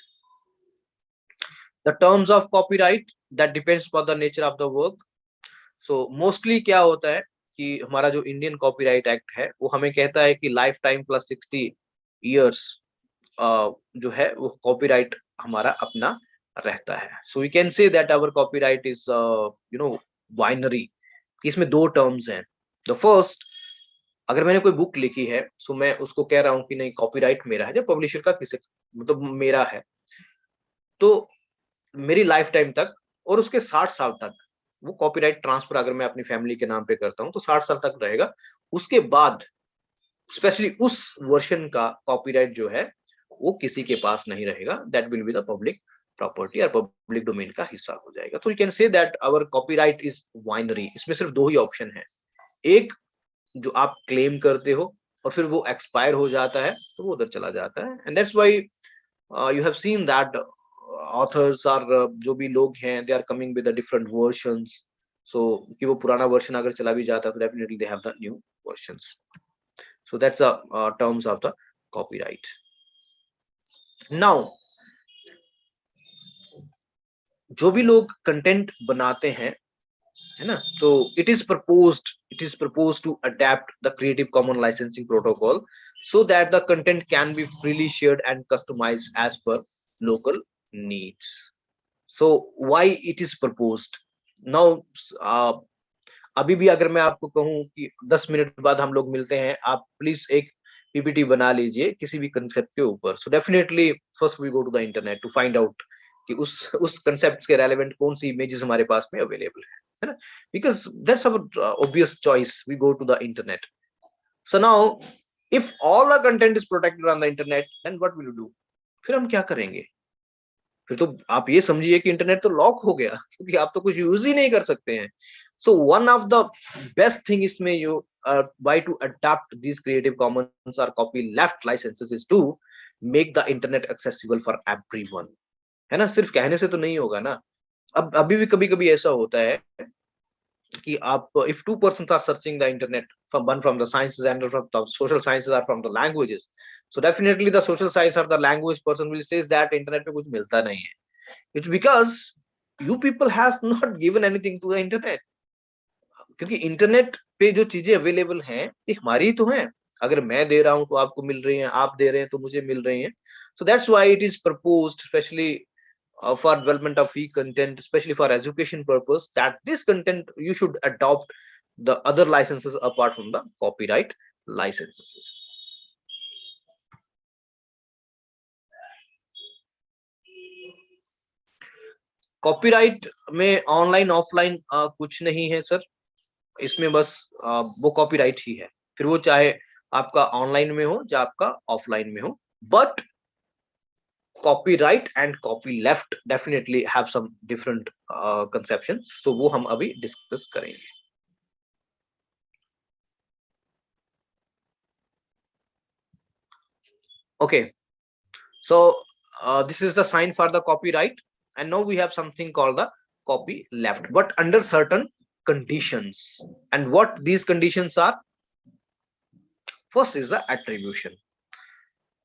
The terms of copyright that depends for the nature of the work. So mostly क्या होता है कि हमारा जो इंडियन कॉपीराइट एक्ट है वो हमें कहता है कि लाइफ टाइम प्लस 60 years जो है वो कॉपीराइट हमारा अपना रहता है। So we can say that our copyright is binary. इसमें दो टर्म्स हैं। द फर्स्ट, अगर मैंने कोई बुक लिखी है सो मैं उसको कह रहा हूँ कि नहीं कॉपीराइट मेरा है, जब पब्लिशर का किसी मतलब मेरा है, तो मेरी लाइफ टाइम तक और उसके 60 साल तक वो कॉपीराइट ट्रांसफर अगर मैं अपनी फैमिली के नाम पे करता हूँ तो 60 साल तक रहेगा। उसके बाद स्पेशली उस वर्जन का कॉपीराइट जो है वो किसी के पास नहीं रहेगा, that will be the public property और पब्लिक डोमेन का हिस्सा हो जाएगा। तो you can say that our copyright is binary. इसमें सिर्फ दो ही ऑप्शन है, एक जो आप क्लेम करते हो और फिर वो एक्सपायर हो जाता है तो वो उधर चला जाता है। And that's why you have seen that authors are, जो भी लोग हैं they are coming with different versions. So कि वो पुराना वर्जन अगर चला भी जाता है तो definitely they have the new versions. So that's the terms of the copyright. Now, जो भी लोग कंटेंट बनाते हैं, है ना, तो it is proposed to adapt the Creative Commons licensing protocol so that the content can be freely shared and customized as per local needs. So why it is proposed? Now, अभी भी अगर मैं आपको कहूं कि 10 मिनट बाद हम लोग मिलते हैं, आप प्लीज एक पीपीटी बना लीजिए किसी भी कंसेप्ट के ऊपर। So definitely first we go to the internet to find out कि उस कंसेप्ट के रेलेवेंट कौन सी इमेजेस हमारे पास में अवेलेबल है ना, because that's our obvious choice, we go to the internet. So now if all the content is protected on the internet then what will you do? फिर हम क्या करेंगे? फिर तो आप ये समझिए कि इंटरनेट तो लॉक हो गया, क्योंकि आप तो कुछ यूज ही नहीं कर सकते हैं। So one of the best thing इसमें you why to adapt these Creative Commons or copy left licenses is to make the internet accessible for everyone, है ना। सिर्फ कहने से तो नहीं होगा ना। अब अभी भी कभी कभी ऐसा होता है कि आप if two persons are searching the internet, from one from the sciences and from the social sciences or from the languages, so definitely the social science or the language person will says that internet पे कुछ मिलता नहीं है। It's because you people has not given anything to the internet, क्योंकि internet पे जो चीजें available हैं ये हमारी तो हैं। अगर मैं दे रहा हूं तो आपको मिल रही हैं, आप दे रहे हैं तो मुझे मिल रही हैं। So that's why it is proposed specially for development of e content, specially for education purpose, that this content you should adopt the other licences apart from the copyright licences. Copyright में online offline कुछ नहीं है sir, इसमें बस वो copyright ही है, फिर वो चाहे आपका ऑनलाइन में हो या आपका ऑफलाइन में हो। But copyright and copyleft definitely have some different conceptions, so वो हम अभी डिस्कस करेंगे। Okay, so this is the sign for the copyright, and now we have something called the copy left, but under certain conditions. And what these conditions are? First is the attribution.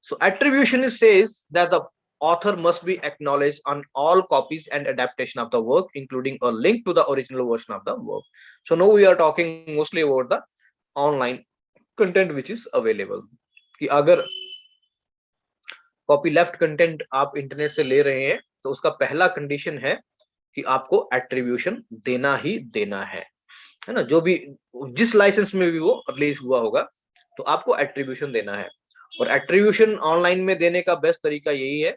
So attribution is says that the author must be acknowledged on all copies and adaptation of the work, including a link to the original version of the work. So now we are talking mostly about the online content which is available. कि अगर copy left content आप internet से ले रहे हैं तो उसका पहला कंडीशन है कि आपको एट्रीब्यूशन देना ही देना है ना। जो भी जिस लाइसेंस में भी वो रिलीज हुआ होगा तो आपको एट्रीब्यूशन देना है। और एट्रीब्यूशन ऑनलाइन में देने का बेस्ट तरीका यही है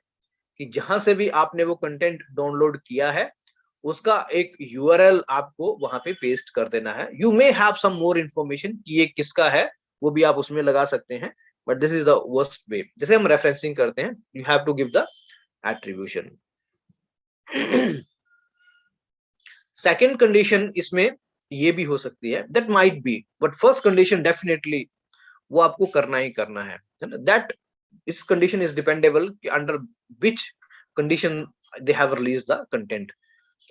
कि जहां से भी आपने वो कंटेंट डाउनलोड किया है उसका एक यूआरएल आपको वहां पे पेस्ट कर देना है। You may have some more information कि ये किसका है वो भी आप उसमें लगा सकते हैं, but this is the worst way. जैसे हम रेफरेंसिंग करते हैं, you have to give the attribution. Second condition इसमें ये भी हो सकती है, that might be, but first condition definitely वो आपको करना ही करना है ना. That is condition is dependable under which condition they have released the content.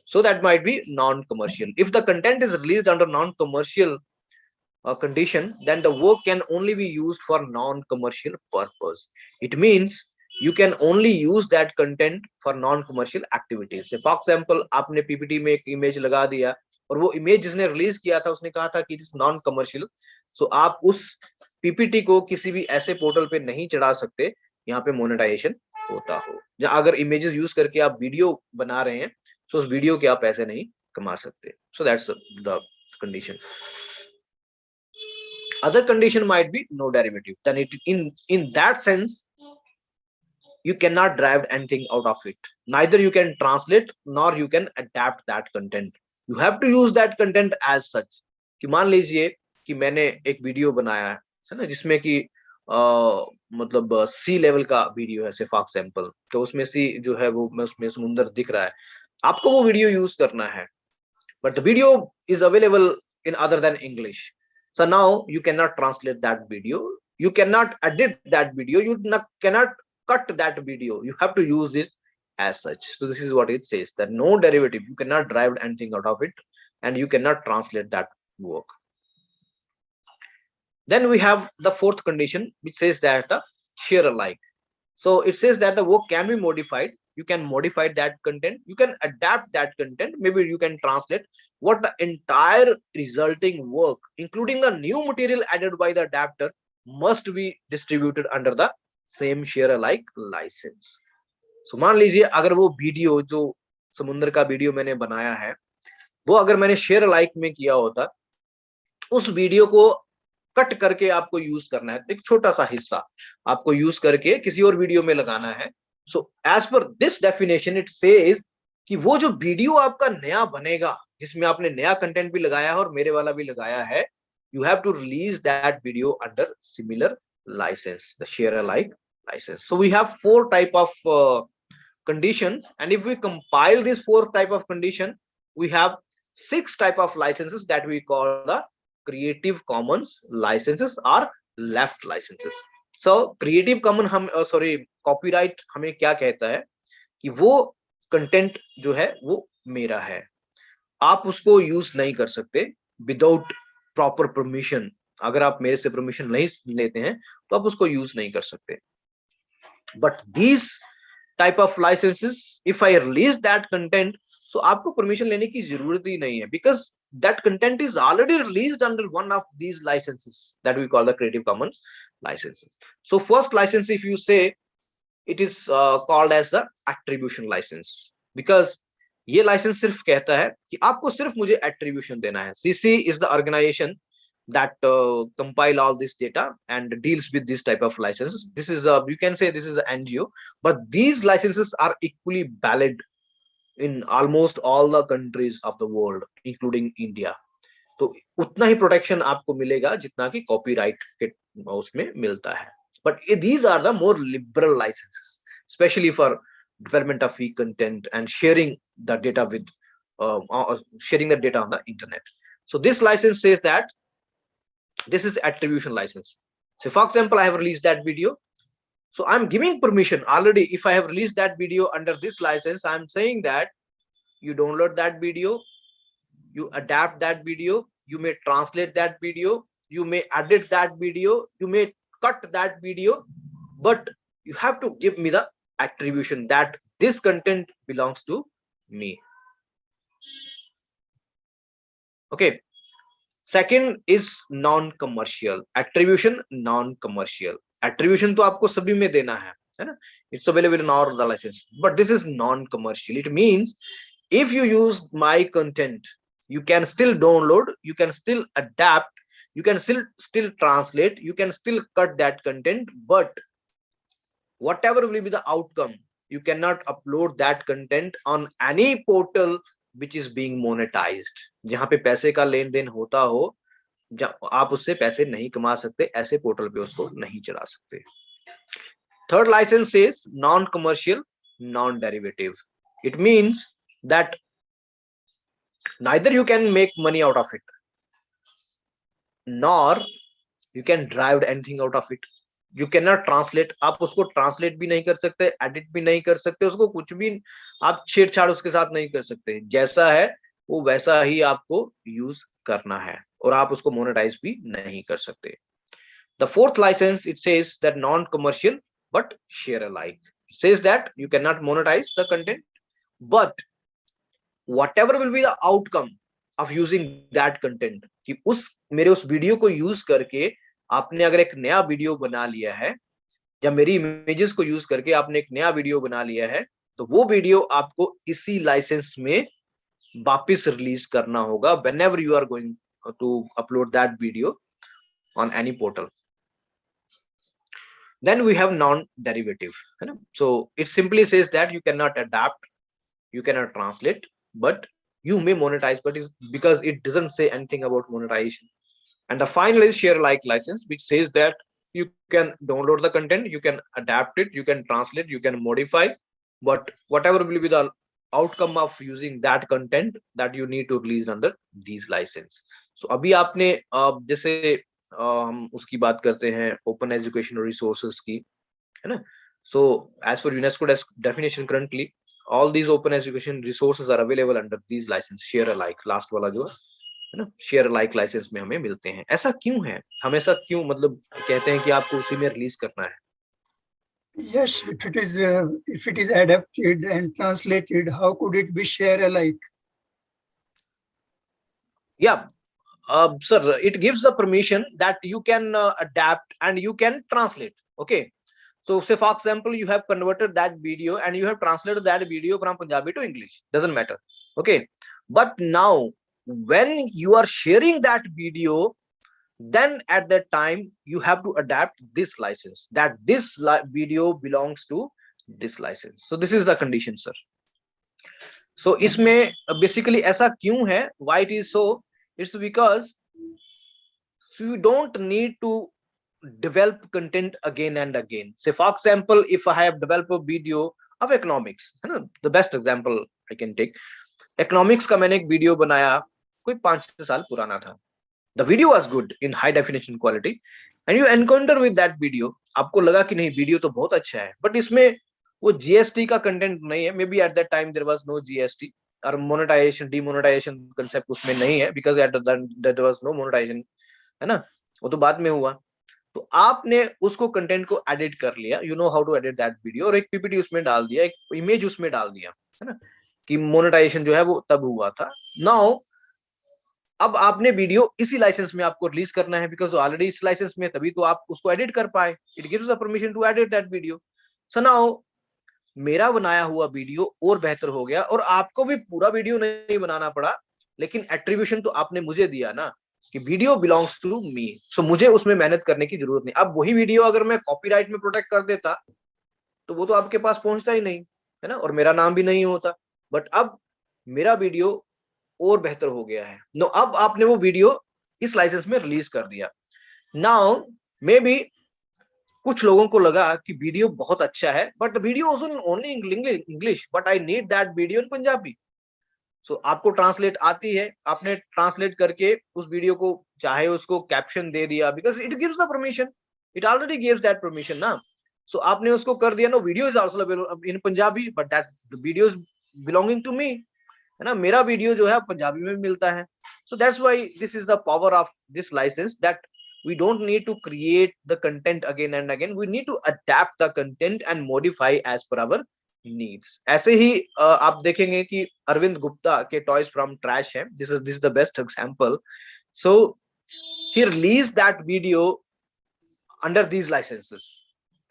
So that might be non-commercial. If the content is released under non-commercial condition, then the work can only be used for non-commercial purpose. It means you can only use that content for non-commercial activities. So for example, आपने PPT में एक image लगा दिया और वो image जिसने release किया था उसने कहा था कि it is non-commercial. So आप उस PPT को किसी भी ऐसे पोर्टल पे नहीं चढ़ा सकते यहाँ पे मोनेटाइजेशन होता हो. या अगर images use करके आप वीडियो बना रहे हैं तो उस वीडियो के आप पैसे नहीं कमा सकते. So that's the condition. Other condition might be no derivative. Then it in that sense you cannot derive anything out of it. Neither you can translate nor you can adapt that content. You have to use that content as such. कि मान लीजिए कि मैंने एक video बनाया है ना जिसमें कि मतलब सी लेवल का वीडियो है, से फॉर एग्जांपल, तो उसमें सी जो है वो उसमें समुंदर दिख रहा है. आपको वो वीडियो यूज करना है, but the video is available in other than English. So now you cannot translate that video, you cannot edit that video, you cannot cut that video. You have to use it as such. So this is what it says, that no derivative, you cannot derive anything out of it, and you cannot translate that work. Then we have the fourth condition, which says that the share alike. So it says that the work can be modified. You can modify that content, you can adapt that content, maybe you can translate, what the entire resulting work, including the new material added by the adapter, must be distributed under the same share alike license. So मान लीजिए अगर वो video जो समुद्र का video मैंने बनाया है वो अगर मैंने शेयर अलाइक में किया होता, उस वीडियो को कट करके आपको यूज करना है, एक छोटा सा हिस्सा आपको यूज करके किसी और वीडियो में लगाना है. So as per this definition it says कि वो जो वीडियो आपका नया बनेगा जिसमें आपने नया कंटेंट भी लगाया है और मेरे वाला भी लगाया है, you have to release that video under similar license, the share alike license. So we have four type of conditions, and if we compile these four type of condition, we have six type of licenses that we call the Creative Commons licenses or left licenses. So Creative Commons हम copyright हमें क्या कहता है कि वो content जो है वो मेरा है, आप उसको यूज नहीं कर सकते विदाउट प्रॉपर परमिशन. अगर आप मेरे से परमिशन नहीं लेते हैं तो आप उसको यूज नहीं कर सकते. But these type of licenses, if I release that content, so आपको परमिशन लेने की जरूरत ही नहीं है, because that content is already released under one of these licenses that we call the Creative Commons licenses. So first license, if you say, it is called as the attribution license, because ये license सिर्फ कहता है कि आपको सिर्फ मुझे attribution देना है. CC is the organization that compile all this data and deals with this type of licenses. This is you can say this is an NGO, but these licenses are equally valid in almost all the countries of the world including India. तो उतना ही protection आपको मिलेगा जितना कि copyright के उसमें मिलता है. But these are the more liberal licenses, especially for development of free content and sharing the data with sharing the data on the internet. So this license says that this is attribution license. So for example, I have released that video, so I'm giving permission already. If I have released that video under this license, I'm saying that you download that video, you adapt that video, you may translate that video, you may edit that video, you may cut that video, but you have to give me the attribution that this content belongs to me. Okay. Second is non-commercial attribution. Non-commercial attribution तो आपको सभी में देना है ना, it's available in all the license, but this is non-commercial. It means if you use my content, you can still download, you can still adapt, you can still translate, you can still cut that content, but whatever will be the outcome, you cannot upload that content on any portal which is being monetized. जहां पे पैसे का लेन then होता हो, आप उससे पैसे नहीं कमा सकते, ऐसे पोर्टल पे उसको नहीं चला सकते. Third license is non-commercial, non-derivative. It means that neither you can make money out of it, nor you can derive anything out of it. You cannot translate, आप उसको ट्रांसलेट भी नहीं कर सकते, एडिट भी नहीं कर सकते, उसको कुछ भी आप छेड़छाड़ उसके साथ नहीं कर सकते, जैसा है वो वैसा ही आपको यूज करना है, और आप उसको मोनेटाइज भी नहीं कर सकते. The fourth license, it says that non-commercial but share alike. It says that you cannot monetize the content, but whatever will be the outcome of using that content, कि उस मेरे उस वीडियो को यूज करके आपने अगर एक नया वीडियो बना लिया है, या मेरी इमेजेस को यूज करके आपने एक नया वीडियो बना लिया है, तो वो वीडियो आपको इसी लाइसेंस में वापस रिलीज करना होगा whenever you are going to upload that video on any portal. Then we have non-derivative. So it simply says that you cannot adapt, you cannot translate, but you may monetize, but it's because it doesn't say anything about monetization. And the final is share alike license, which says that you can download the content, you can adapt it, you can translate, you can modify, but whatever will be the outcome of using that content, that you need to release under these license. So अभी आपने जैसे हम उसकी बात करते हैं open education resources की, है ना. So as per UNESCO definition, currently all these open education resources are available under these license, share alike, last वाला जो है ना, share alike license में हमें मिलते हैं. ऐसा क्यों है, हमेशा क्यों मतलब कहते हैं कि आपको उसी में रिलीज करना है? Yes, if it is adapted and translated, how could it be share alike? Yeah, sir, it gives the permission that you can adapt and you can translate. Okay, so say for example you have converted that video and you have translated that video from Punjabi to English, doesn't matter. Okay, but now when you are sharing that video, then at that time you have to adapt this license, that this video belongs to this license. So this is the condition, sir. So इसमें basically ऐसा क्यों है, why it is so? It's because so you don't need to develop content again and again. Say for example, if I have developed a video of economics, है ना, the best example I can take, economics का मैंने एक video बनाया, कोई 5-6 साल पुराना था. The video was good in high definition quality, and you encounter with that video, आपको लगा कि नहीं वीडियो तो बहुत अच्छा है, but इसमें वो GST का कंटेंट नहीं है. Maybe at that time there was no GST और monetization demonetization concept उसमें नहीं है, because at that there was no monetization, है ना, वो तो बाद में हुआ. तो आपने उसको कंटेंट को एडिट कर लिया, you know how to edit that video, और एक PPT उसमें डाल दिया, एक इमेज उसमें डाल दिया, है ना, कि मोनेटाइजेशन जो है वो तब हुआ था. नाउ अब आपने वीडियो इसी लाइसेंस में आपको रिलीज करना है, बिकॉज ऑलरेडी इस लाइसेंस में, तभी तो आप उसको एडिट कर पाए. It gives the permission to edit that video. So now मेरा बनाया हुआ वीडियो और बेहतर हो गया, और आपको भी पूरा वीडियो नहीं बनाना पड़ा, लेकिन एट्रीब्यूशन तो आपने मुझे दिया ना कि वीडियो बिलोंग्स टू मी. सो मुझे उसमें मेहनत करने की जरूरत नहीं. अब वही वीडियो अगर मैं कॉपीराइट में प्रोटेक्ट कर देता तो वो तो आपके पास पहुंचता ही नहीं, है ना, और मेरा नाम भी नहीं होता. बट अब मेरा वीडियो और बेहतर हो गया है. नो, अब आपने वो वीडियो इस लाइसेंस में रिलीज कर दिया. नाउ मे बी कुछ लोगों को लगा कि वीडियो बहुत अच्छा है, but the video was only in English, but I need that video in Punjabi. So आपको ट्रांसलेट आती है, आपने ट्रांसलेट करके उस वीडियो को चाहे उसको कैप्शन दे दिया, because it gives the permission, it already gives that permission ना. सो आपने उसको कर दिया, no video is also available in Punjabi, but that the video is belonging to me, है ना, मेरा वीडियो जो है पंजाबी में मिलता है. So that's why this is the power of this licence, that we don't need to create the content again and again, we need to adapt the content and modify as per our needs. ऐसे ही आप देखेंगे कि अरविंद गुप्ता के toys from trash है, this is the best example. So he released that video under these licenses,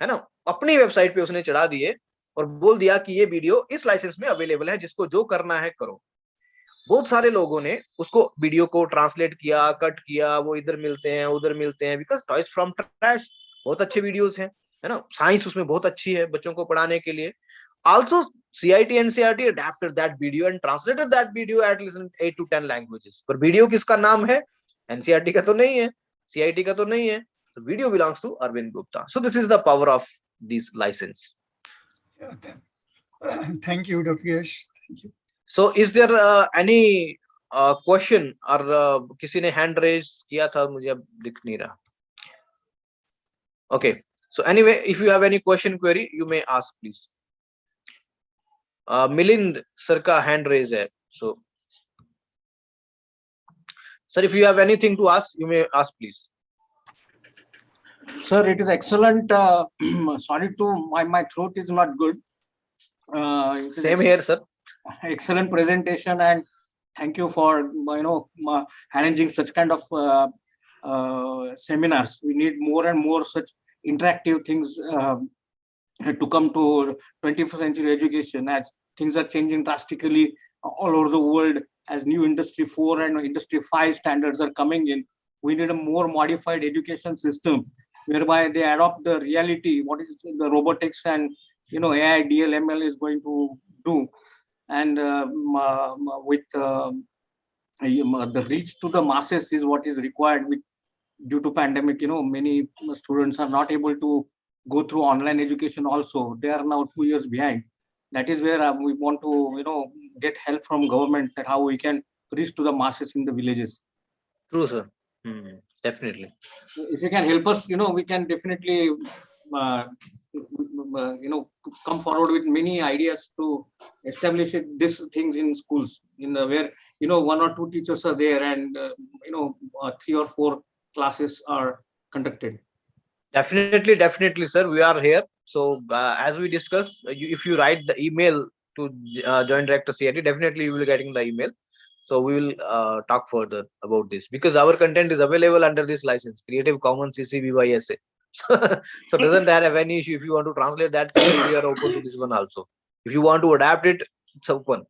है ना, अपनी website पे उसने चढ़ा दिए और बोल दिया कि ये वीडियो इस लाइसेंस में अवेलेबल है, जिसको जो करना है करो. बहुत सारे लोगों ने उसको वीडियो को ट्रांसलेट किया, कट किया, वो इधर मिलते हैं उधर मिलते हैं, बिकॉज टॉयज फ्रॉम ट्रैश बहुत अच्छे वीडियोस हैं, है ना, साइंस उसमें बहुत अच्छी है बच्चों को पढ़ाने के लिए. Also CIT NCERT adapted that video and translated that video at least 8 to 10 languages. पर वीडियो किसका नाम है? NCERT का तो नहीं है, CIT का तो नहीं है. So video belongs to Arvind Gupta. So this is the power of this license. Thank you, Dr. Yash. Thank you. So is there any question or किसी ने hand raise किया था, मुझे अब दिख नहीं रहा. Okay. So anyway, if you have any query, you may ask, please. Milind sir ka hand raise hai. So, sir, if you have anything to ask, you may ask, please. Sir, it is excellent. Sorry to my throat is not good. Same here, sir. Excellent presentation, and thank you for arranging such kind of seminars. We need more and more such interactive things to come to 21st century education, as things are changing drastically all over the world, as new Industry 4 and Industry 5 standards are coming in. We need a more modified education system whereby they adopt the reality, what is the robotics and AI, DL, ML is going to do. And with the reach to the masses is what is required. Due to pandemic, many students are not able to go through online education also. They are now 2 years behind. That is where we want to get help from government, that how we can reach to the masses in the villages. True, sir. Definitely. If you can help us, we can definitely come forward with many ideas to establish these things in schools, where 1 or 2 teachers are there, and 3 or 4 classes are conducted. Definitely, sir. We are here. So as we discussed, if you write the email to Joint Director CIT, definitely you will be getting the email. So we will talk further about this, because our content is available under this license, Creative Commons CC BY SA. So doesn't have any issue. If you want to translate that content, we are open to this one also. If you want to adapt it, it's open.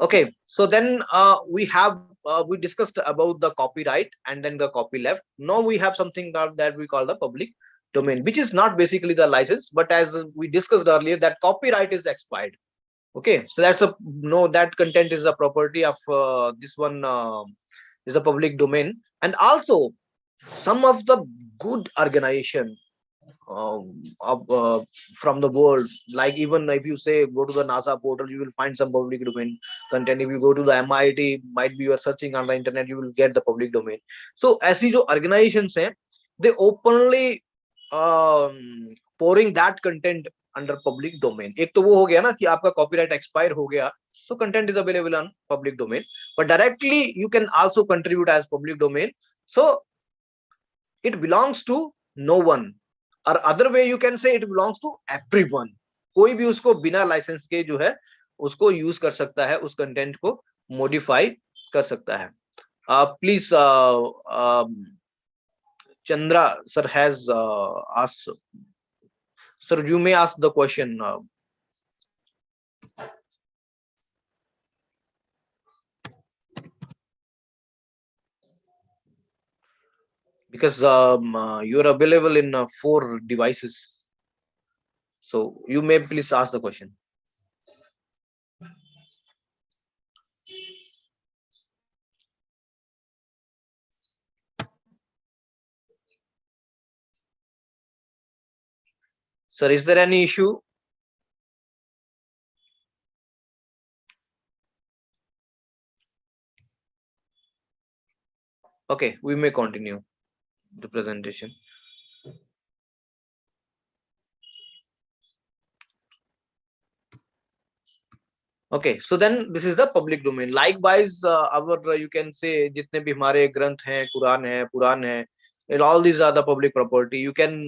Okay, so then we discussed about the copyright and then the copyleft. Now we have something that we call the public domain, which is not basically the license, but as we discussed earlier, that copyright is expired. Okay, so that content is the property of this one is the public domain. And also some of the good organization from the world, like even if you say go to the NASA portal, you will find some public domain content. If you go to the MIT, might be you are searching on the internet, you will get the public domain. So ऐसी जो organizations हैं, they openly pouring that content under public domain. एक तो वो हो गया ना कि आपका copyright expire हो गया, so content is available on public domain, but directly you can also contribute as public domain. So it belongs to no one, or other way you can say it belongs to everyone. कोई भी उसको बिना licence के जो है उसको use कर सकता है, उस कंटेंट को मॉडिफाई कर सकता है. Please, Chandra sir has asked. Sir, you may ask the question. Because you are available in 4 devices, so you may please ask the question. Sir, is there any issue? Okay, we may continue the presentation. Okay, so then this is the public domain. Likewise, our you can say जितने भी हमारे ग्रंथ हैं, कुरान है, पुराण है, and all these are the public property. You can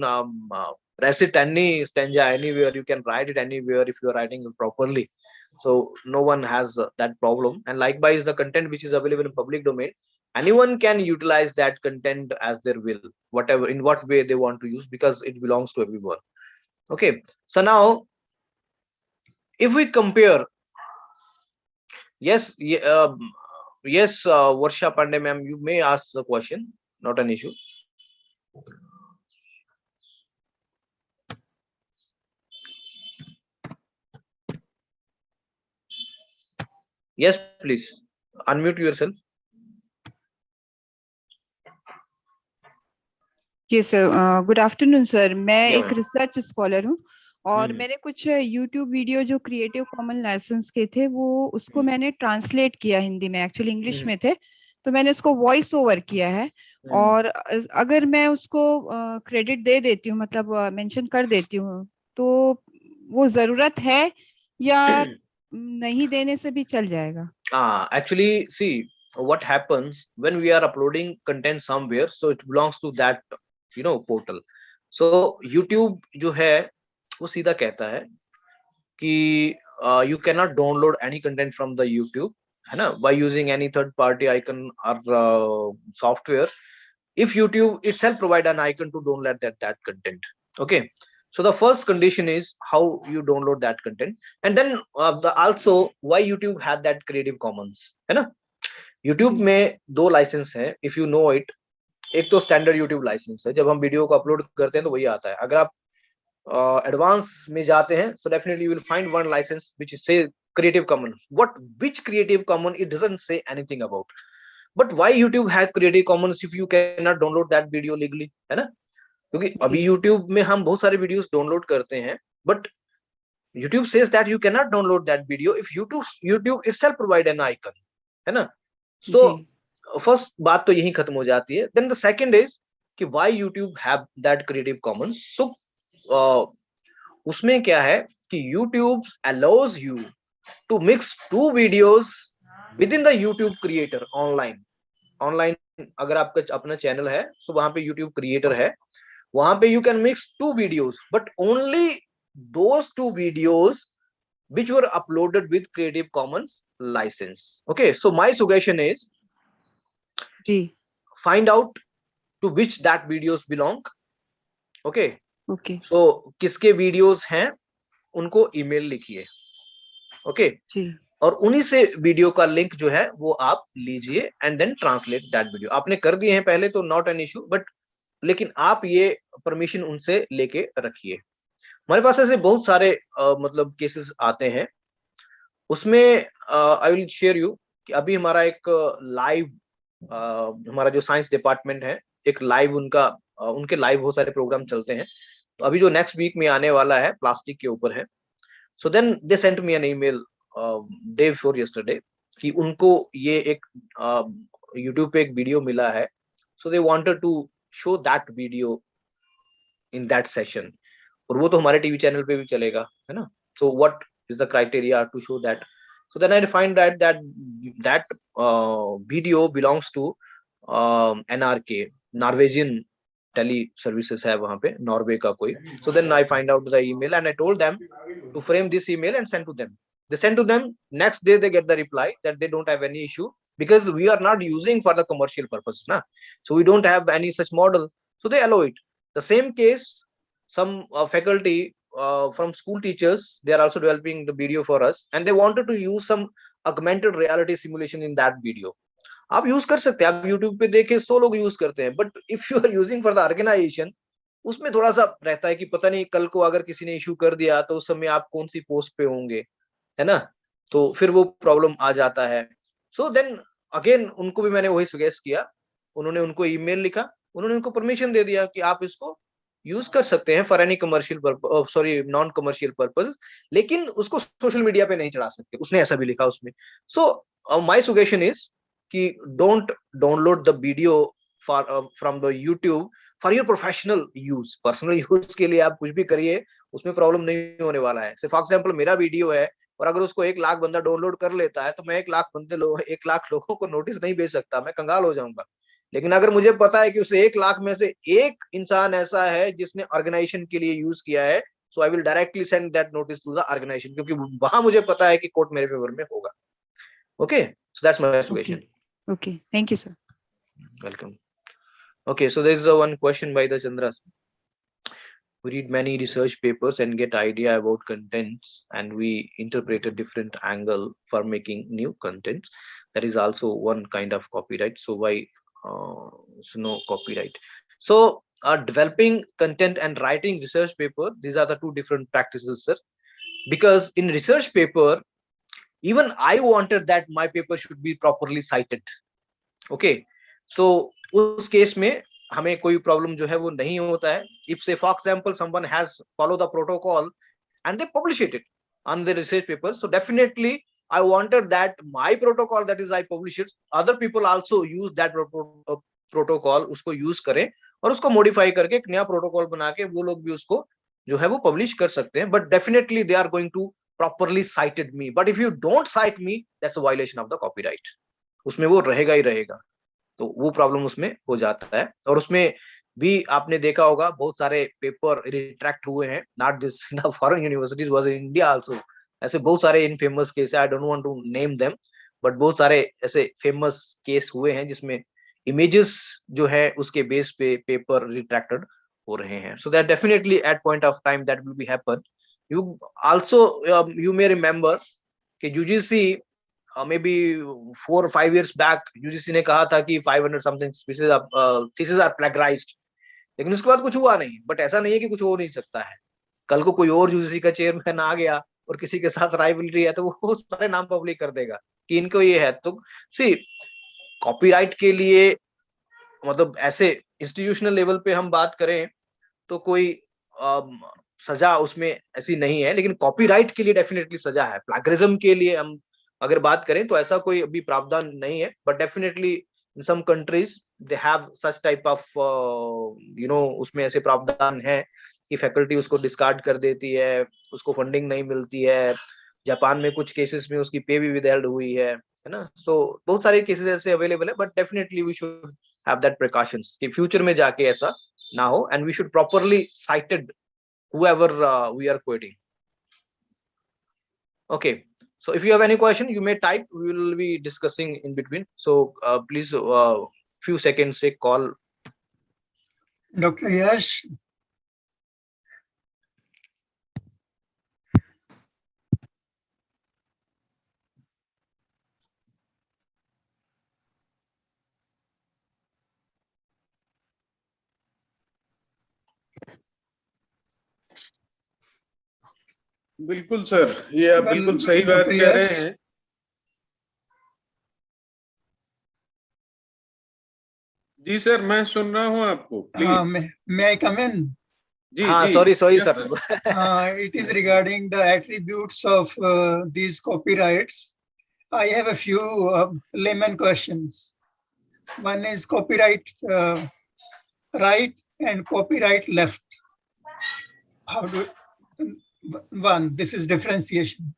recite any stanza anywhere. You can write it anywhere if you are writing it properly. So no one has that problem. And likewise, the content which is available in public domain, anyone can utilize that content as their will, whatever, in what way they want to use, because it belongs to everyone. Okay, so now if we compare, yes, Varsha Pandey ma'am, you may ask the question, not an issue. Yes, please unmute yourself. Yes sir, good afternoon sir. मैं Yeah, एक ma'am. Research scholar हूँ और मैंने कुछ YouTube video जो creative common licence के थे वो उसको मैंने ट्रांसलेट किया हिंदी में, एक्चुअली इंग्लिश में थे, तो मैंने उसको वॉइस ओवर किया है और अगर मैं उसको क्रेडिट दे देती हूँ, मतलब मेंशन कर देती हूँ, तो वो जरूरत है या नहीं देने से भी चल जाएगा? Actually, see what happens when we are uploading content somewhere, so it belongs to that portal. So YouTube जो है वो सीधा कहता है कि you cannot download any content from the YouTube, है ना, by using any third party icon or software if YouTube itself provide an icon to download that content. Okay, so the first condition is how you download that content, and then also why YouTube had that Creative Commons, है ना. YouTube में दो licence हैं, if you know it. एक तो standard YouTube licence है, जब हम वीडियो को अपलोड करते हैं तो वही आता है. अगर आप एडवांस में जाते हैं, so definitely you will find one license which is say Creative Commons. Which Creative Commons, it doesn't say anything about. But why YouTube has Creative Commons if you cannot download that video legally, है ना? क्योंकि अभी YouTube में हम बहुत सारे videos download करते हैं, but YouTube says that you cannot download that video if YouTube itself provide an icon, है ना? So first बात तो यही खत्म हो जाती है. Then the second is कि why YouTube have that Creative Commons. So उसमें क्या है कि YouTube allows you to mix two videos within the YouTube creator online. अगर आपका अपना चैनल है, so वहां पे YouTube creator है, वहां पे you can mix two videos, but only those two videos which were uploaded with Creative Commons license. Okay, so my suggestion is find out to which that videos belong. Okay, so किसके videos हैं उनको email लिखिए. Okay, और उन्हीं से video का link जो है वो आप लीजिए and then translate that video. आपने कर दिए हैं पहले तो नॉट एन इशू, बट लेकिन आप ये परमिशन उनसे लेके रखिए. हमारे पास ऐसे बहुत सारे मतलब केसेस आते हैं. उसमें आई विल शेयर यू कि अभी हमारा एक लाइव हमारा जो साइंस डिपार्टमेंट है, एक लाइव उनके लाइव बहुत सारे प्रोग्राम चलते हैं. तो अभी जो नेक्स्ट वीक में आने वाला है प्लास्टिक के ऊपर है. So then they sent me an email day before yesterday कि उनको ये एक YouTube पे एक वीडियो मिला है. So they wanted to show that video in that session, और वो तो हमारे टीवी चैनल पे भी चलेगा, है ना. So what is the criteria to show that. So then I find that video belongs to NRK, Norwegian tele services है वहां पे, नॉर्वे का कोई. So then I find out the email and I told them to frame this email and send to them. They send to them. Next day they get the reply that they don't have any issue because we are not using for the commercial purpose, na. So we don't have any such model. So they allow it. The same case, some faculty from school teachers, they are also developing the video for us, and they wanted to use some augmented reality simulation in that video. आप use कर सकते हैं, आप YouTube पे देखे 100 लोग use करते हैं, but if you are using for the organisation, उसमें थोड़ा सा रहता है कि पता नहीं कल को अगर किसी ने इशू कर दिया तो उस समय आप कौन सी पोस्ट पे होंगे, है ना. तो फिर वो प्रॉब्लम आ जाता है. सो देन अगेन उनको भी मैंने वही सजेस्ट किया. उन्होंने उनको ईमेल लिखा, उन्होंने उनको परमिशन दे दिया कि आप इसको यूज कर सकते हैं for any commercial non commercial purpose, लेकिन उसको सोशल मीडिया पे नहीं चढ़ा सकते. उसने ऐसा भी लिखा उसमें. सो माय सजेशन इज कि don't download the video from the YouTube for your professional use. Personal use के लिए आप कुछ भी करिए, उसमें प्रॉब्लम नहीं होने वाला है. फॉर एग्जाम्पल मेरा वीडियो है और अगर उसको 1 लाख बंदा डाउनलोड कर लेता है तो मैं 1 लाख लोगों को नोटिस नहीं भेज सकता, मैं कंगाल हो जाऊंगा. लेकिन अगर मुझे पता है कि उस 1 लाख में से एक इंसान ऐसा है जिसने ऑर्गेनाइजेशन के लिए यूज किया है, so I will directly send that notice to the organisation, क्योंकि वहां मुझे पता है कि कोर्ट मेरे फेवर में होगा. Okay, so that's my suggestion. Okay, thank you sir. Welcome. Okay, so there is one question by the Chandras. We read many research papers and get idea about contents, and we interpret a different angle for making new contents. That is also one kind of copyright. So why so no copyright? So developing content and writing research paper, these are the two different practices, sir. Because in research paper, even I wanted that my paper should be properly cited. Okay, so उस case में हमें कोई problem जो है वो नहीं होता है. इफ से for example someone has follow the protocol and they publish it on the research paper, so definitely I wanted that my protocol, that is I publish it, other people also use that protocol उसको use करें और उसको modify करके एक नया protocol बना के वो लोग भी उसको जो है वो पब्लिश कर सकते हैं, but definitely they are going to properly cited me, but if you don't cite me that's a violation of the copyright, उसमें वो रहेगा ही रहेगा, तो वो प्रॉब्लम उसमें हो जाता है। और उसमें भी आपने देखा होगा बहुत सारे पेपर रिट्रैक्ट हुए हैं, not this the foreign universities was in India also, ऐसे बहुत सारे in famous case, I don't want to name them, but बहुत सारे ऐसे फेमस केस हुए हैं जिसमें इमेजेस जो है उसके बेस पे पेपर रिट्रैक्टेड हो रहे हैं। So that definitely at point of time that will be happen. You also you may remember कि UGC may be 4 or 5 years back UGC ने कहा था कि 500 समथिंग थीसिस आर प्लेगराइज्ड, लेकिन उसके बाद कुछ हुआ नहीं। बट ऐसा नहीं है कि कुछ हो नहीं सकता है, कल को कोई और यूजीसी का चेयरमैन आ गया और किसी के साथ राइवलरी है तो वो सारे नाम पब्लिक कर देगा कि इनको ये है। तो सी कॉपीराइट के लिए मतलब ऐसे इंस्टीट्यूशनल लेवल पे हम बात करें तो कोई सजा उसमें ऐसी नहीं है, लेकिन कॉपीराइट के लिए डेफिनेटली सजा है। प्लैगरिज्म के लिए हम अगर बात करें तो ऐसा कोई अभी प्रावधान नहीं है, but definitely in some countries they have such type of उसमें ऐसे प्रावधान है कि फैकल्टी उसको डिस्कार्ड कर देती है, उसको फंडिंग नहीं मिलती है। जापान में कुछ केसेस में उसकी पे भी विदहेल्ड हुई है ना। सो बहुत सारे केसेस ऐसे अवेलेबल है, but definitely we should have that precautions कि फ्यूचर में जाके ऐसा ना हो, and we should properly cited whoever we are quoting. Okay, so if you have any question you may type, we will be discussing in between, so please few seconds take call. Dr. Yash, बिल्कुल sir, ये आप बिल्कुल सही बात कह रहे हैं। जी sir, मैं सुन रहा हूँ आपको, please. may I come in? जी हाँ, जी, sorry yes, sir. It is regarding the attributes of these copyrights. I have a few layman questions. One is copyright right and copyright left. How do one? This is differentiation.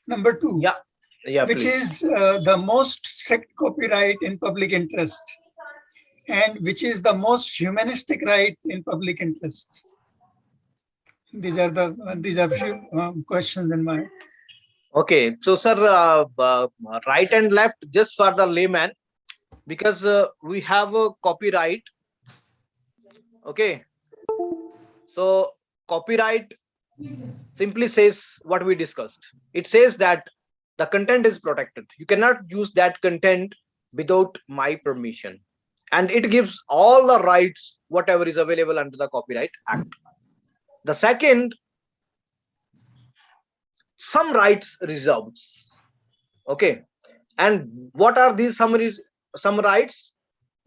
Number two, Yeah, which please. is the most strict copyright in public interest, and which is the most humanistic right in public interest? These are few questions in mind. Okay, so sir, right and left just for the layman, because we have a copyright. Okay, so copyright simply says what we discussed. It says that the content is protected, you cannot use that content without my permission, and it gives all the rights whatever is available under the Copyright Act. The second, some rights reserved. Okay, and what are these some rights?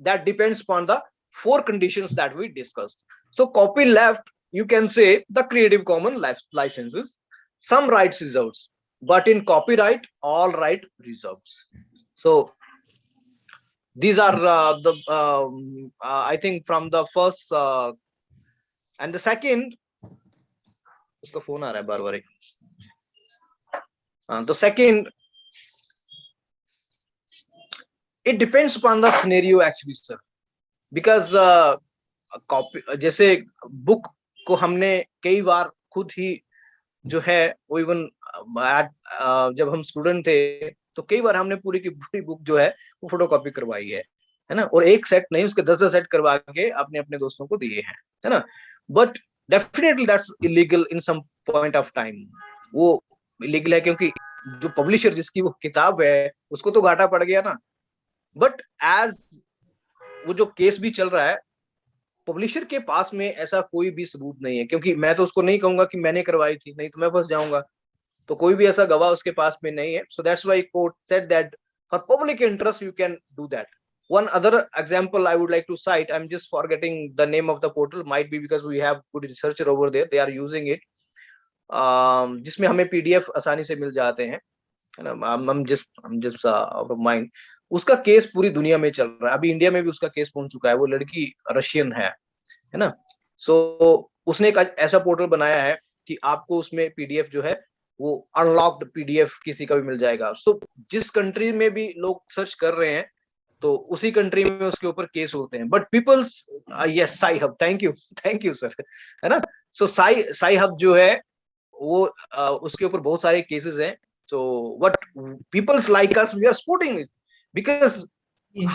That depends upon the 4 conditions that we discussed. So copy left, you can say the Creative Commons licenses, some rights reserved, but in copyright all right reserved. So these are I think from the first and the second, उसका phone आ रहा है बार बार। The second, it depends upon the scenario actually sir, because copy जैसे book को हमने कई बार खुद ही जो है वो इवन जब हम स्टूडेंट थे तो कई बार हमने पूरी की पूरी बुक जो है वो फोटोकॉपी करवाई है ना, और एक सेट नहीं उसके 10-10 सेट करवा के अपने अपने दोस्तों को दिए हैं, है ना। But definitely that's illegal in some point of time. वो इलीगल है क्योंकि जो पब्लिशर जिसकी वो किताब है उसको तो घाटा पड़ गया ना। बट एज वो जो केस भी चल रहा है, पब्लिशर के पास में ऐसा कोई भी सबूत नहीं है, क्योंकि मैं तो उसको नहीं कहूंगा कि मैंने करवाई थी, नहीं तो मैं फंस जाऊंगा, तो कोई भी ऐसा गवाह उसके पास में नहीं है। So that's why court said that for public interest you can do that. One other example I would like to cite, I'm just forgetting the name of the portal, might be because we have good researcher over there, they are using it, जिसमें हमें PDF आसानी से मिल जाते हैं, है ना। I'm just out of mind. उसका case पूरी दुनिया में चल रहा है, अभी इंडिया में भी उसका केस पहुंच चुका है। वो लड़की रशियन है ना। सो उसने एक ऐसा पोर्टल बनाया है कि आपको उसमें पीडीएफ जो है वो अनलॉक्ड पीडीएफ किसी का भी मिल जाएगा। सो जिस कंट्री में भी लोग सर्च कर रहे हैं तो उसी कंट्री में उसके ऊपर केस होते हैं। But peoples, yes Sci Hub, thank you sir, है ना। सो साई हब जो है वो उसके ऊपर बहुत सारे केसेस हैं। So what peoples like us, we are supporting it, because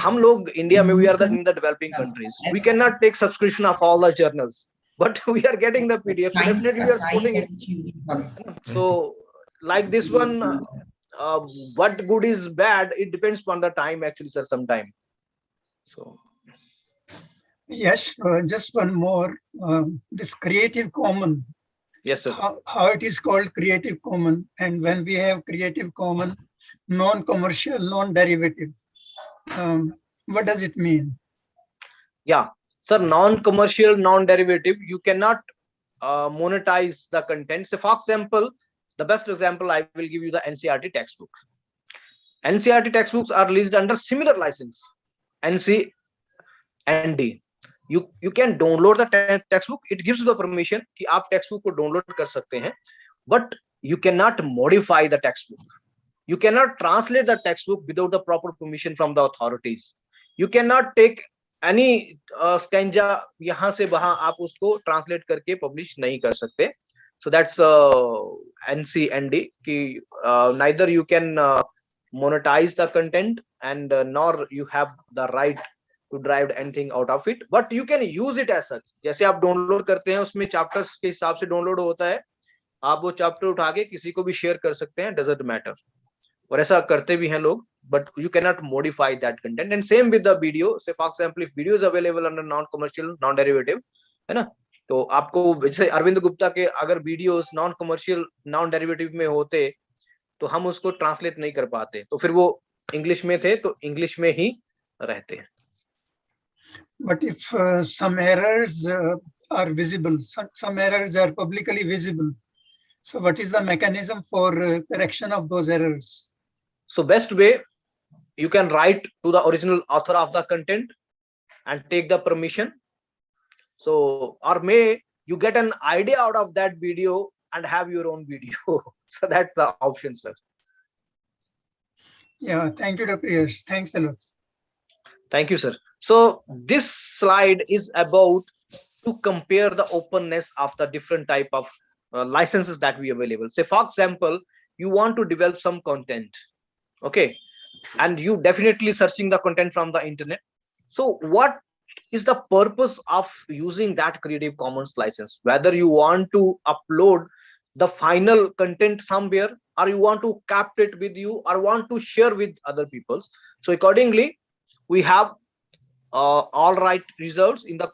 हम लोग इंडिया में, we are in the developing countries, we can not take subscription of all the journals, but we are getting the PDF, so definitely we are supporting it. So like this one, what good is bad, it depends upon the time actually, sir, sometime. So Yes, just one more. This Creative Common. yes sir. How it is called Creative Common, and when we have Creative Common, non-commercial, non-derivative, what does it mean? Yeah, sir, non-commercial, non-derivative, you cannot monetize the content. So for example, the best example I will give you, the NCERT textbooks. NCERT textbooks are released under similar license, NC and D. You can download the textbook, it gives you the permission कि आप textbook को download कर सकते हैं, but you cannot modify the textbook. You cannot translate the textbook without the proper permission from the authorities. You cannot take any stanza यहाँ से वहां आप उसको translate करके publish नहीं कर सकते. So that's NCND कि neither you can monetize the content and nor you have the right to derive anything out of it, but you can use it as such. जैसे आप डाउनलोड करते हैं उसमें चैप्टर्स के हिसाब से डाउनलोड होता है, आप वो चैप्टर उठा के किसी को भी शेयर कर सकते हैं, डजंट मैटर, और ऐसा करते भी हैं लोग, but you cannot modify that content. And same with the video. Say for example, if video is available under non-commercial, non-derivative, है ना, तो आपको जैसे अरविंद गुप्ता के अगर videos non commercial, non derivative में होते तो हम उसको ट्रांसलेट नहीं कर पाते, तो फिर वो इंग्लिश में थे तो इंग्लिश में ही रहते हैं. But if some errors are visible, some errors are publicly visible, so what is the mechanism for correction of those errors? So best way, you can write to the original author of the content and take the permission. So, or may you get an idea out of that video and have your own video. So that's the option, sir. Yeah, thank you, Dr. Yash. Thanks a lot. Thank you, sir. So this slide is about to compare the openness of the different type of licenses that we available. Say for example, you want to develop some content, okay, and you definitely searching the content from the internet. So what is the purpose of using that Creative Commons license? Whether you want to upload the final content somewhere, or you want to capture it with you, or want to share with other people. So accordingly, we have all right reserves in the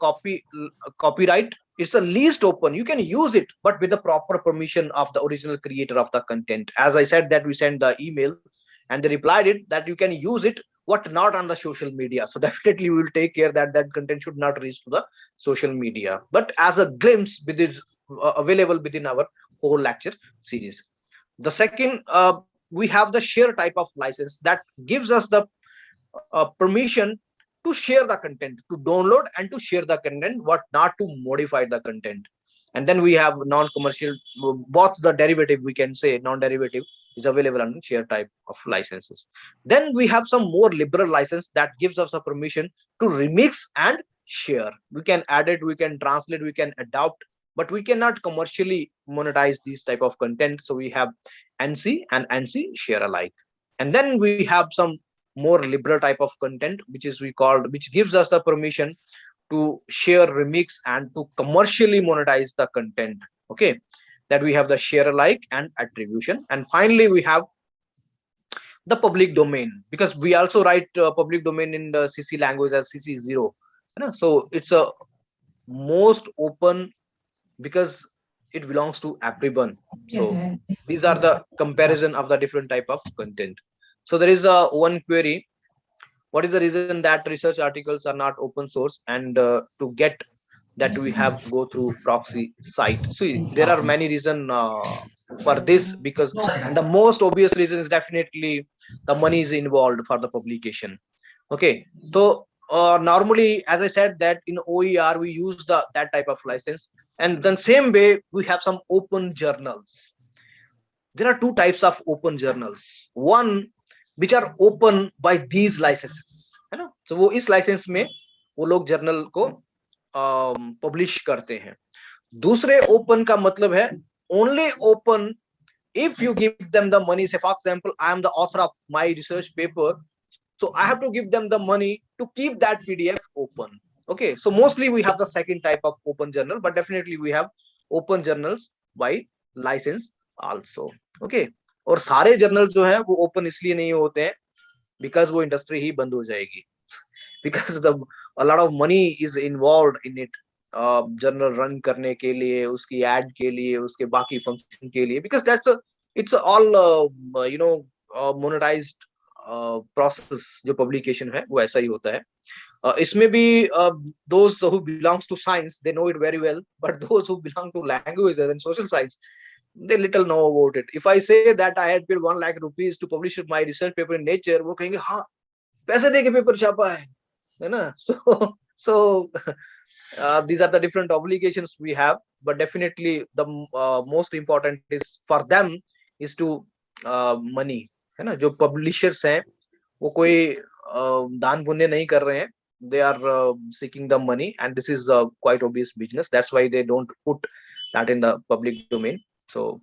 copyright. It's the least open, you can use it, but with the proper permission of the original creator of the content. As I said that we sent the email and they replied it that you can use it, what not on the social media. So definitely we will take care that that content should not reach to the social media, but as a glimpse with it available within our whole lecture series. The second, we have the share type of license that gives us the permission to share the content, to download and to share the content, what not to modify the content. And then we have non-commercial, both the derivative, we can say non-derivative is available under share type of licenses. Then we have some more liberal license that gives us a permission to remix and share. We can add it, we can translate, we can adopt, but we cannot commercially monetize these type of content. So we have NC and NC share alike. And then we have some more liberal type of content, which is we called, which gives us the permission to share, remix, and to commercially monetize the content. Okay, that we have the share alike and attribution. And finally, we have the public domain, because we also write public domain in the CC language as CC0. So it's a most open because it belongs to everyone. So these are the comparison of the different type of content. So there is a one query: what is the reason that research articles are not open source? And to get that we have to go through proxy site. See, there are many reasons for this, because, and the most obvious reason is definitely the money is involved for the publication. Okay, so normally, as I said, that in OER we use that type of license, and then same way we have some open journals. There are two types of open journals. One which are open by these licenses, है ना? So वो इस license में वो लोग journal को publish करते हैं. दूसरे open का मतलब है only open if you give them the money. Say for example, I am the author of my research paper, so I have to give them the money to keep that PDF open. Okay, so mostly we have the second type of open journal, but definitely we have open journals by license also. Okay, और सारे journal जो है वो open इसलिए नहीं होते हैं because वो इंडस्ट्री ही बंद हो जाएगी, because the a lot of money is involved in it, journal run करने के लिए, उसकी एड के लिए, उसके बाकी फंक्शन के लिए, because that's it's all you know monetised process. जो पब्लिकेशन है वो ऐसा ही होता है. इसमें भी those who belongs to science they know it very well, but those who belong to languages and social science they little know about it. If I say that I had paid 1 lakh rupees to publish my research paper in Nature, वो कहेंगे हाँ पैसे दे के paper छापा है ना? So these are the different obligations we have, but definitely the most important is for them is to money, है ना? जो publishers हैं वो कोई दान पुण्य नहीं कर रहे हैं. They are seeking the money, and this is a quite obvious business. That's why they don't put that in the public domain. So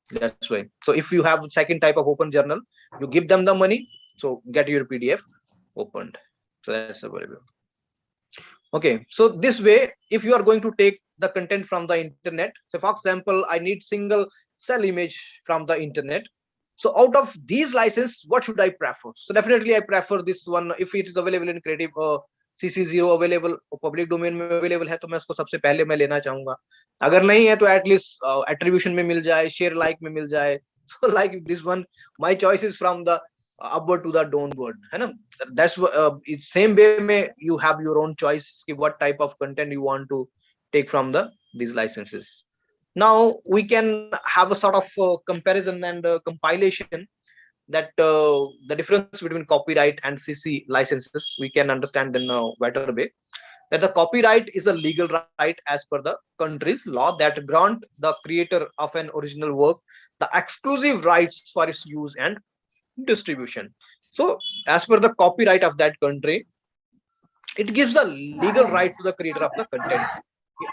that's why. So if you have second type of open journal, you give them the money, so get your PDF opened. So that's available. Okay, so this way, if you are going to take the content from the internet, so for example, I need single cell image from the internet. So out of these licenses, what should I prefer? So definitely I prefer this one. If it is available in Creative CC0 available, public domain में available है, तो मैं उसको सबसे पहले मैं लेना चाहूंगा. अगर नहीं है तो at least attribution में मिल जाए, share like में मिल जाए. So like this one, my choice is from the upward to the downward, है ना? That's it's same way में you have your own choice कि what type of content you want to take from these licenses. Now we can have a sort of comparison and compilation that the difference between copyright and CC licenses we can understand in a better way. That the copyright is a legal right as per the country's law that grant the creator of an original work the exclusive rights for its use and distribution. So as per the copyright of that country, it gives the legal right to the creator of the content.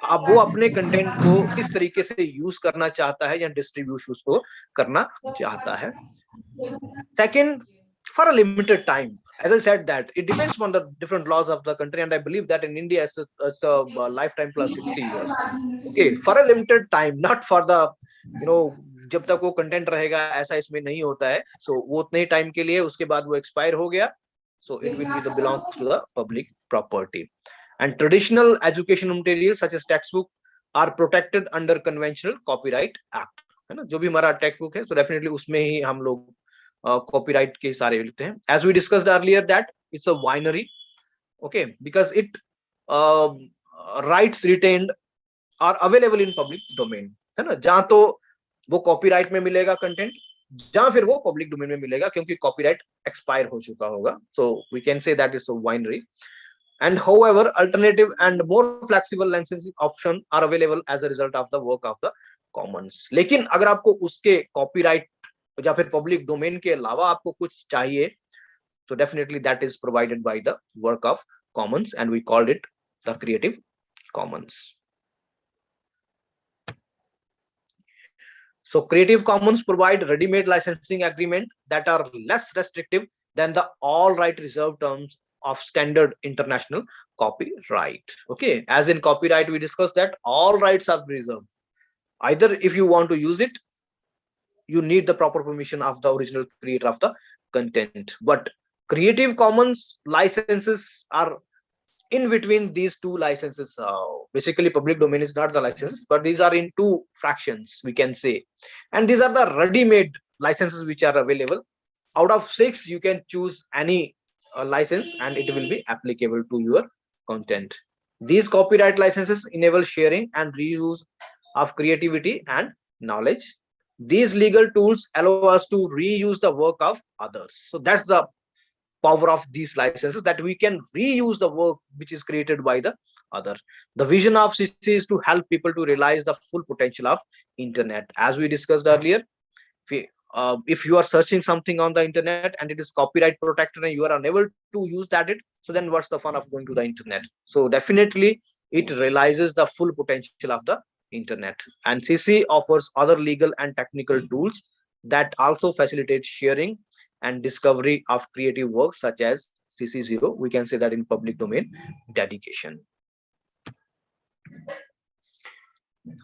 अब वो अपने content को किस तरीके से use करना चाहता है या डिस्ट्रीब्यूट उसको करना चाहता है. Second, for a limited time, as I said that it depends on the different laws of the country, and I believe that in India it's a lifetime plus 60 years. Okay, for a limited time, not for the जब तक वो content रहेगा ऐसा इसमें नहीं होता है. So वो उतने टाइम के लिए, उसके बाद वो एक्सपायर हो गया, so it will be belongs to the public property. And traditional educational materials such as textbook are protected under conventional copyright act, है ना? जो भी हमारा टेक्स्ट बुक है, so definitely उसमें ही हम लोग copyright के सारे लिखते हैं. As we discussed earlier that it's a binary, okay, because it rights retained are available in public domain, है ना? जहाँ तो वो कॉपीराइट में मिलेगा कंटेंट, जहाँ फिर वो पब्लिक डोमेन में मिलेगा क्योंकि कॉपीराइट एक्सपायर हो चुका होगा. So we can say that is a binary. And however, alternative and more flexible licensing options are available as a result of the work of the commons. लेकिन अगर आपको उसके कॉपीराइट या फिर पब्लिक डोमेन के अलावा आपको कुछ चाहिए, so definitely that is provided by the work of commons, and we called it the Creative Commons. So Creative Commons provide ready-made licensing agreement that are less restrictive than the all right reserved terms of standard international copyright. Okay, as in copyright we discussed that all rights are reserved. Either if you want to use it, you need the proper permission of the original creator of the content, but Creative Commons licenses are in between these two licenses. Basically public domain is not the licenses, but these are in two fractions we can say, and these are the ready-made licenses which are available. Out of 6 you can choose any license and it will be applicable to your content. These copyright licenses enable sharing and reuse of creativity and knowledge. These legal tools allow us to reuse the work of others. So that's the power of these licenses, that we can reuse the work which is created by the other. The vision of CC is to help people to realize the full potential of internet. As we discussed earlier, if you are searching something on the internet and it is copyright protected and you are unable to use so then what's the fun of going to the internet? So definitely it realizes the full potential of the internet. And CC offers other legal and technical tools that also facilitate sharing and discovery of creative works, such as CC0. We can say that in public domain dedication.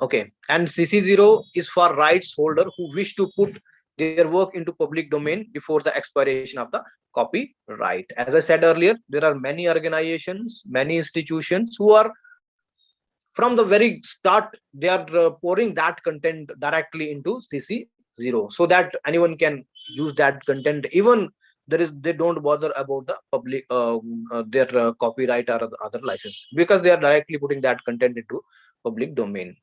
Okay, and CC0 is for rights holder who wish to put their work into public domain before the expiration of the copyright. As I said earlier, there are many organizations, many institutions who are from the very start, they are pouring that content directly into CC0 so that anyone can use that content. Even they don't bother about the public their copyright or other license, because they are directly putting that content into public domain.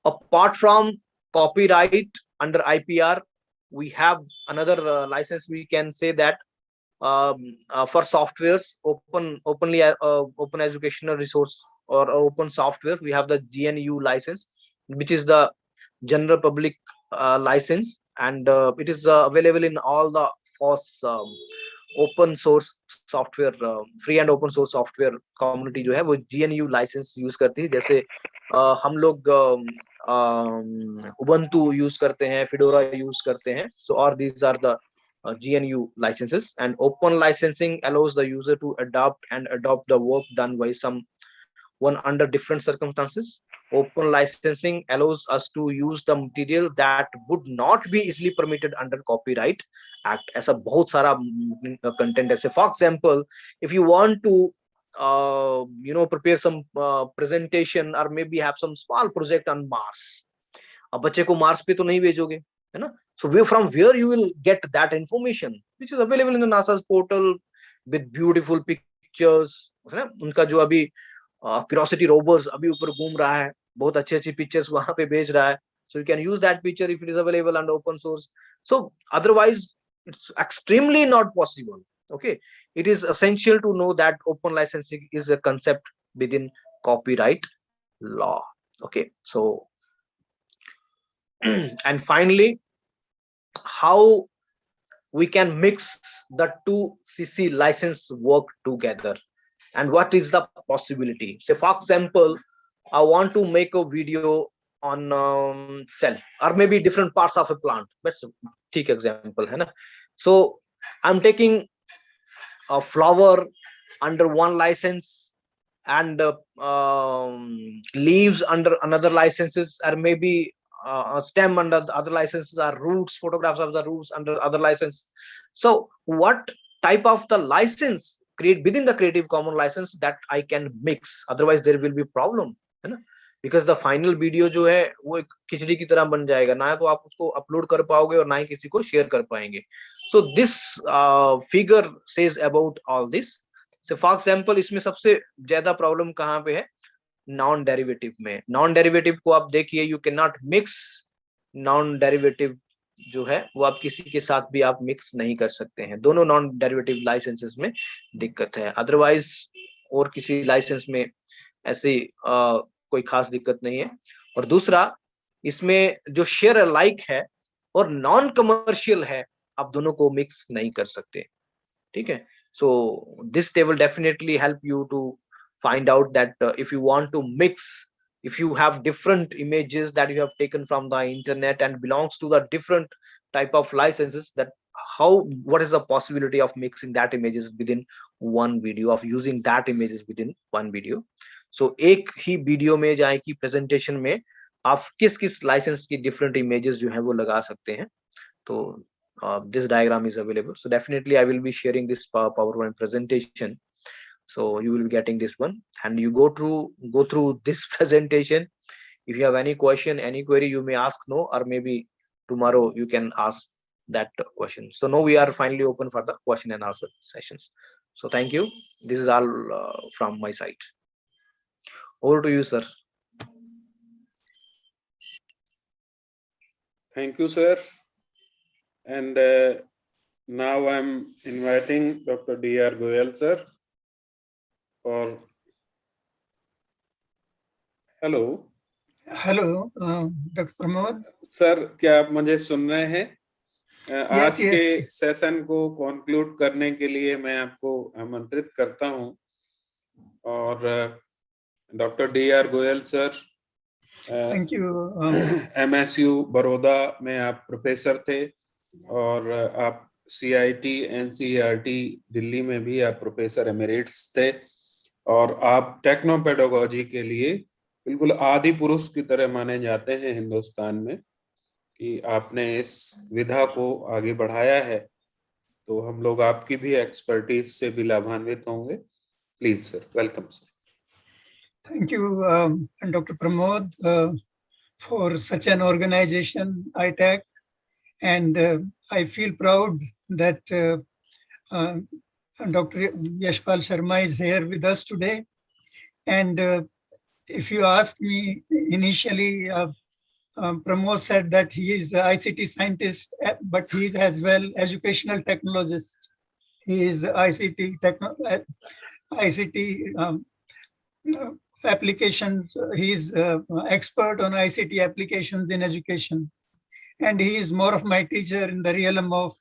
Apart from copyright under IPR, we have another license. We can say that for softwares, open educational resource or open software, we have the GNU license, which is the general public license, and it is available in all the FOSS open source software, free and open source software community जो है वो GNU license use करती है. जैसे हम लोग Ubuntu use करते हैं, Fedora use करते हैं. So or these are the GNU licenses. And open licensing allows the user to adopt the work done by someone under different circumstances. Open licensing allows us to use the material that would not be easily permitted under Copyright Act. ऐसा बहुत सारा content है. For example, if you want to prepare some presentation or maybe have some small project on Mars, अब बच्चे को Mars पे तो नहीं भेजोगे, है ना? So from where you will get that information, which is available in the NASA's portal with beautiful pictures, है ना? उनका जो अभी Curiosity rovers अभी ऊपर घूम रहा है, बहुत अच्छी पिक्चर्स वहां पे भेज रहा है. So you can use that picture if it is available under open source. So otherwise it's extremely not possible. Okay, it is essential to know that open licensing is a concept within copyright law. Okay, so and finally, how we can mix the two CC license work together, and what is the possibility. Say for example, I want to make a video on cell or maybe different parts of a plant. Let's take example, है ना? So I'm taking a flower under one license and leaves under another licenses, or maybe a stem under the other licenses, or roots, photographs of the roots under other license. So what type of the license create within the Creative Commons license that I can mix? Otherwise there will be problem, है ना? Because the final video जो है वो एक खिचड़ी की तरह बन जाएगा, ना तो आप उसको अपलोड कर पाओगे और ना ही किसी को शेयर कर पाएंगे. So this figure says about all this. So for example, इसमें सबसे ज्यादा प्रॉब्लम कहाँ पे है? नॉन डेरिवेटिव में. नॉन डेरिवेटिव को आप देखिए, you can not mix non derivative जो है वो आप किसी के साथ भी आप मिक्स नहीं कर सकते हैं. दोनों नॉन डेरिवेटिव लाइसेंसेस में दिक्कत है. अदरवाइज और किसी लाइसेंस में ऐसी कोई खास दिक्कत नहीं है. और दूसरा, इसमें जो शेयर अलाइक है और नॉन कमर्शियल है, आप दोनों को मिक्स नहीं कर सकते. ठीक है? So this table definitely help you to find out that if you want to mix, if you have different images that you have taken from the internet and belongs to the different type of licenses, that what is the possibility of mixing that images within one video, of using that images within one video. So एक ही video में जाए कि presentation में आप किस किस licence की different images जो है वो लगा सकते हैं. तो this diagram is available. So definitely I will be sharing this PowerPoint presentation. So you will be getting this one, and you go through this presentation. If you have any question, any query, you may ask now, or maybe tomorrow you can ask that question. So now we are finally open for the question and answer sessions. So thank you. This is all from my side. Over to you, sir. Thank you, sir. And now I'm inviting Dr. D.R. Goyal, sir, for. Hello. Hello, Dr. Pramod. Sir, क्या आप मुझे सुन रहे हैं? आज yes. के session को conclude करने के लिए मैं आपको आमंत्रित करता हूं और doctor D.R. Goyal sir, thank you. MSU Baroda में आप प्रोफेसर थे और आप CIT NCERT दिल्ली में भी आप प्रोफेसर एमेरिट्स थे और आप टेक्नो पेडागोजी के लिए बिल्कुल आदि पुरुष की तरह माने जाते हैं हिंदुस्तान में कि आपने इस विधा को आगे बढ़ाया है, तो हम लोग आपकी भी एक्सपर्टीज से भी लाभान्वित होंगे। Please sir, welcome sir. Thank you, Dr. Pramod, for such an organization, ITAC, and I feel proud that Dr. Yashpal Sharma is here with us today. And if you ask me, initially, Pramod said that he is an ICT scientist, but he is as well educational technologist. He is ICT applications. He is expert on ICT applications in education. And he is more of my teacher in the realm of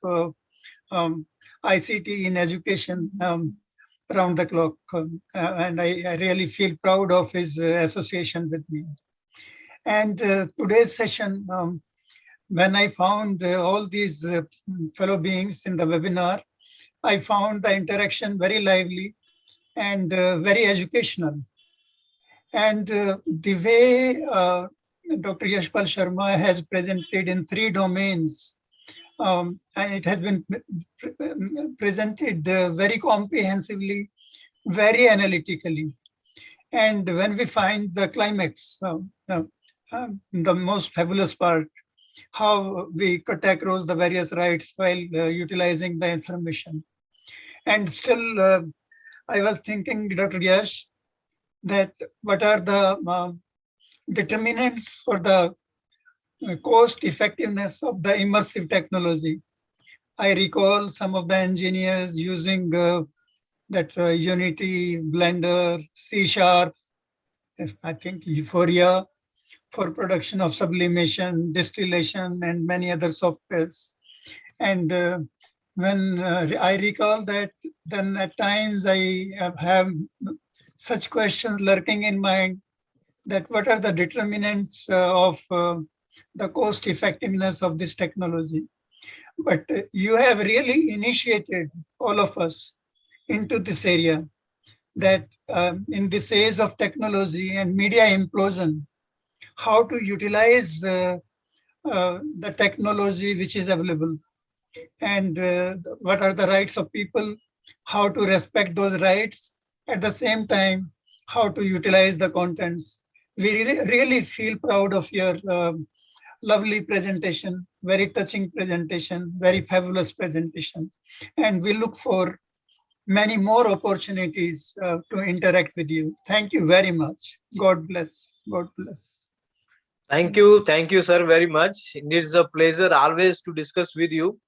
ICT in education around the clock. And I really feel proud of his association with me. And today's session, when I found all these fellow beings in the webinar, I found the interaction very lively and very educational. And the way Dr. Yashpal Sharma has presented in 3 domains, and it has been presented very comprehensively, very analytically. And when we find the climax, the most fabulous part, how we cut across the various rights while utilizing the information. And still, I was thinking, Dr. Yash, that what are the determinants for the cost effectiveness of the immersive technology. I recall some of the engineers using that Unity, Blender, C#, I think Euphoria, for production of sublimation, distillation, and many other softwares. And when I recall that, then at times I have such questions lurking in mind, that what are the determinants of the cost effectiveness of this technology. But you have really initiated all of us into this area, that in this age of technology and media implosion, how to utilize the technology which is available, and what are the rights of people, how to respect those rights, at the same time, how to utilize the contents. We really feel proud of your lovely presentation, very touching presentation, very fabulous presentation. And we look for many more opportunities to interact with you. Thank you very much. God bless. God bless. Thank you, sir, very much. It is a pleasure always to discuss with you.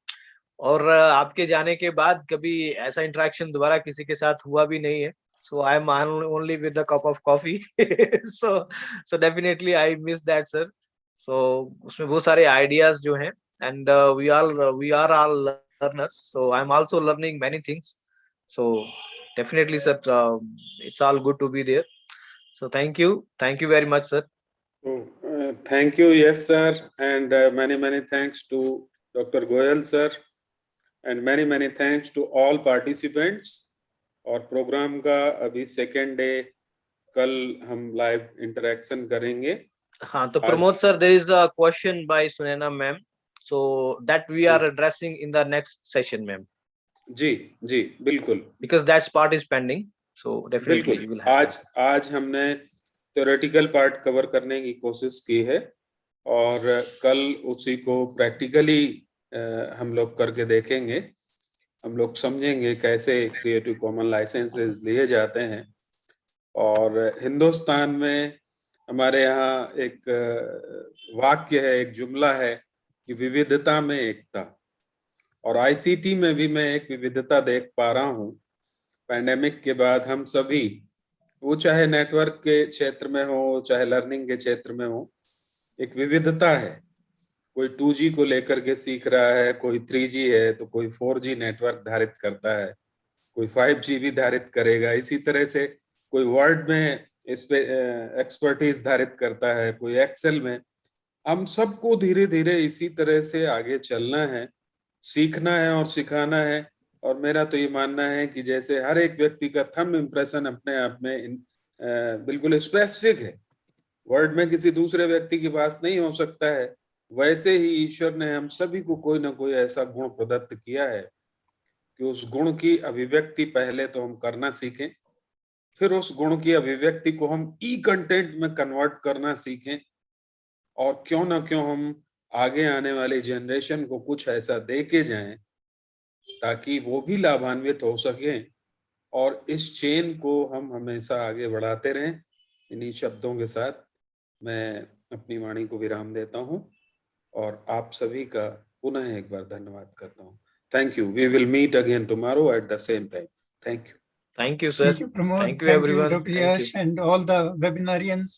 और आपके जाने के बाद कभी ऐसा interaction दोबारा किसी के साथ हुआ भी नहीं है. So I am only with a cup of coffee. so definitely I miss that, sir. So उसमें बहुत सारे ideas जो हैं, and we are all learners. So I'm also learning many things. So definitely, sir, it's all good to be there. So thank you very much, sir. Thank you, yes sir, and many thanks to Dr. Goyal sir, and many thanks to all participants. और programme का अभी second day, कल हम live interaction करेंगे. हाँ, तो Pramod sir, there is a question by Sunena ma'am, so that we are addressing in the next session, ma'am. जी बिल्कुल, because that part is pending, so definitely you will have. आज हमने theoretical part cover करने की कोशिश की है और कल उसी को प्रैक्टिकली हम लोग करके देखेंगे. हम लोग समझेंगे कैसे क्रिएटिव कॉमन लाइसेंसेस लिए जाते हैं और हिंदुस्तान में हमारे यहाँ एक वाक्य है, एक जुमला है कि विविधता में एकता, और आईसीटी में भी मैं एक विविधता देख पा रहा हूँ। पैंडेमिक के बाद हम सभी, वो चाहे नेटवर्क के क्षेत्र में हो चाहे लर्निंग के क्षेत्र में हो, एक विविधता है। कोई 2G को लेकर के सीख रहा है, कोई 3G है, तो कोई 4G नेटवर्क धारित करता है, कोई 5G भी धारित करेगा। इसी तरह से कोई वर्ड में इस पे एक्सपर्टीज धारित करता है, कोई एक्सेल में। हम सबको धीरे धीरे इसी तरह से आगे चलना है, सीखना है और सिखाना है। और मेरा तो ये मानना है कि जैसे हर एक व्यक्ति का थंब इम्प्रेशन अपने आप में बिल्कुल स्पेसिफिक है, वर्ल्ड में किसी दूसरे व्यक्ति के पास नहीं हो सकता है, वैसे ही ईश्वर ने हम सभी को कोई ना कोई ऐसा गुण प्रदत्त किया है कि उस गुण की अभिव्यक्ति पहले तो हम करना सीखें, फिर उस गुण की अभिव्यक्ति को हम ई कंटेंट में कन्वर्ट करना सीखें, और क्यों ना क्यों हम आगे आने वाली जनरेशन को कुछ ऐसा दे के जाएं ताकि वो भी लाभान्वित हो सकें, और इस चेन को हम हमेशा आगे बढ़ाते रहें। इन्हीं शब्दों के साथ मैं अपनी वाणी को विराम देता हूं और आप सभी का पुनः एक बार धन्यवाद करता हूं। Thank you. We will meet again tomorrow at the same time. Thank you. Thank you, sir. Thank you, Pramod. Thank you, Thank you, everyone. Dr. Thank Yash, you. and all the webinarians.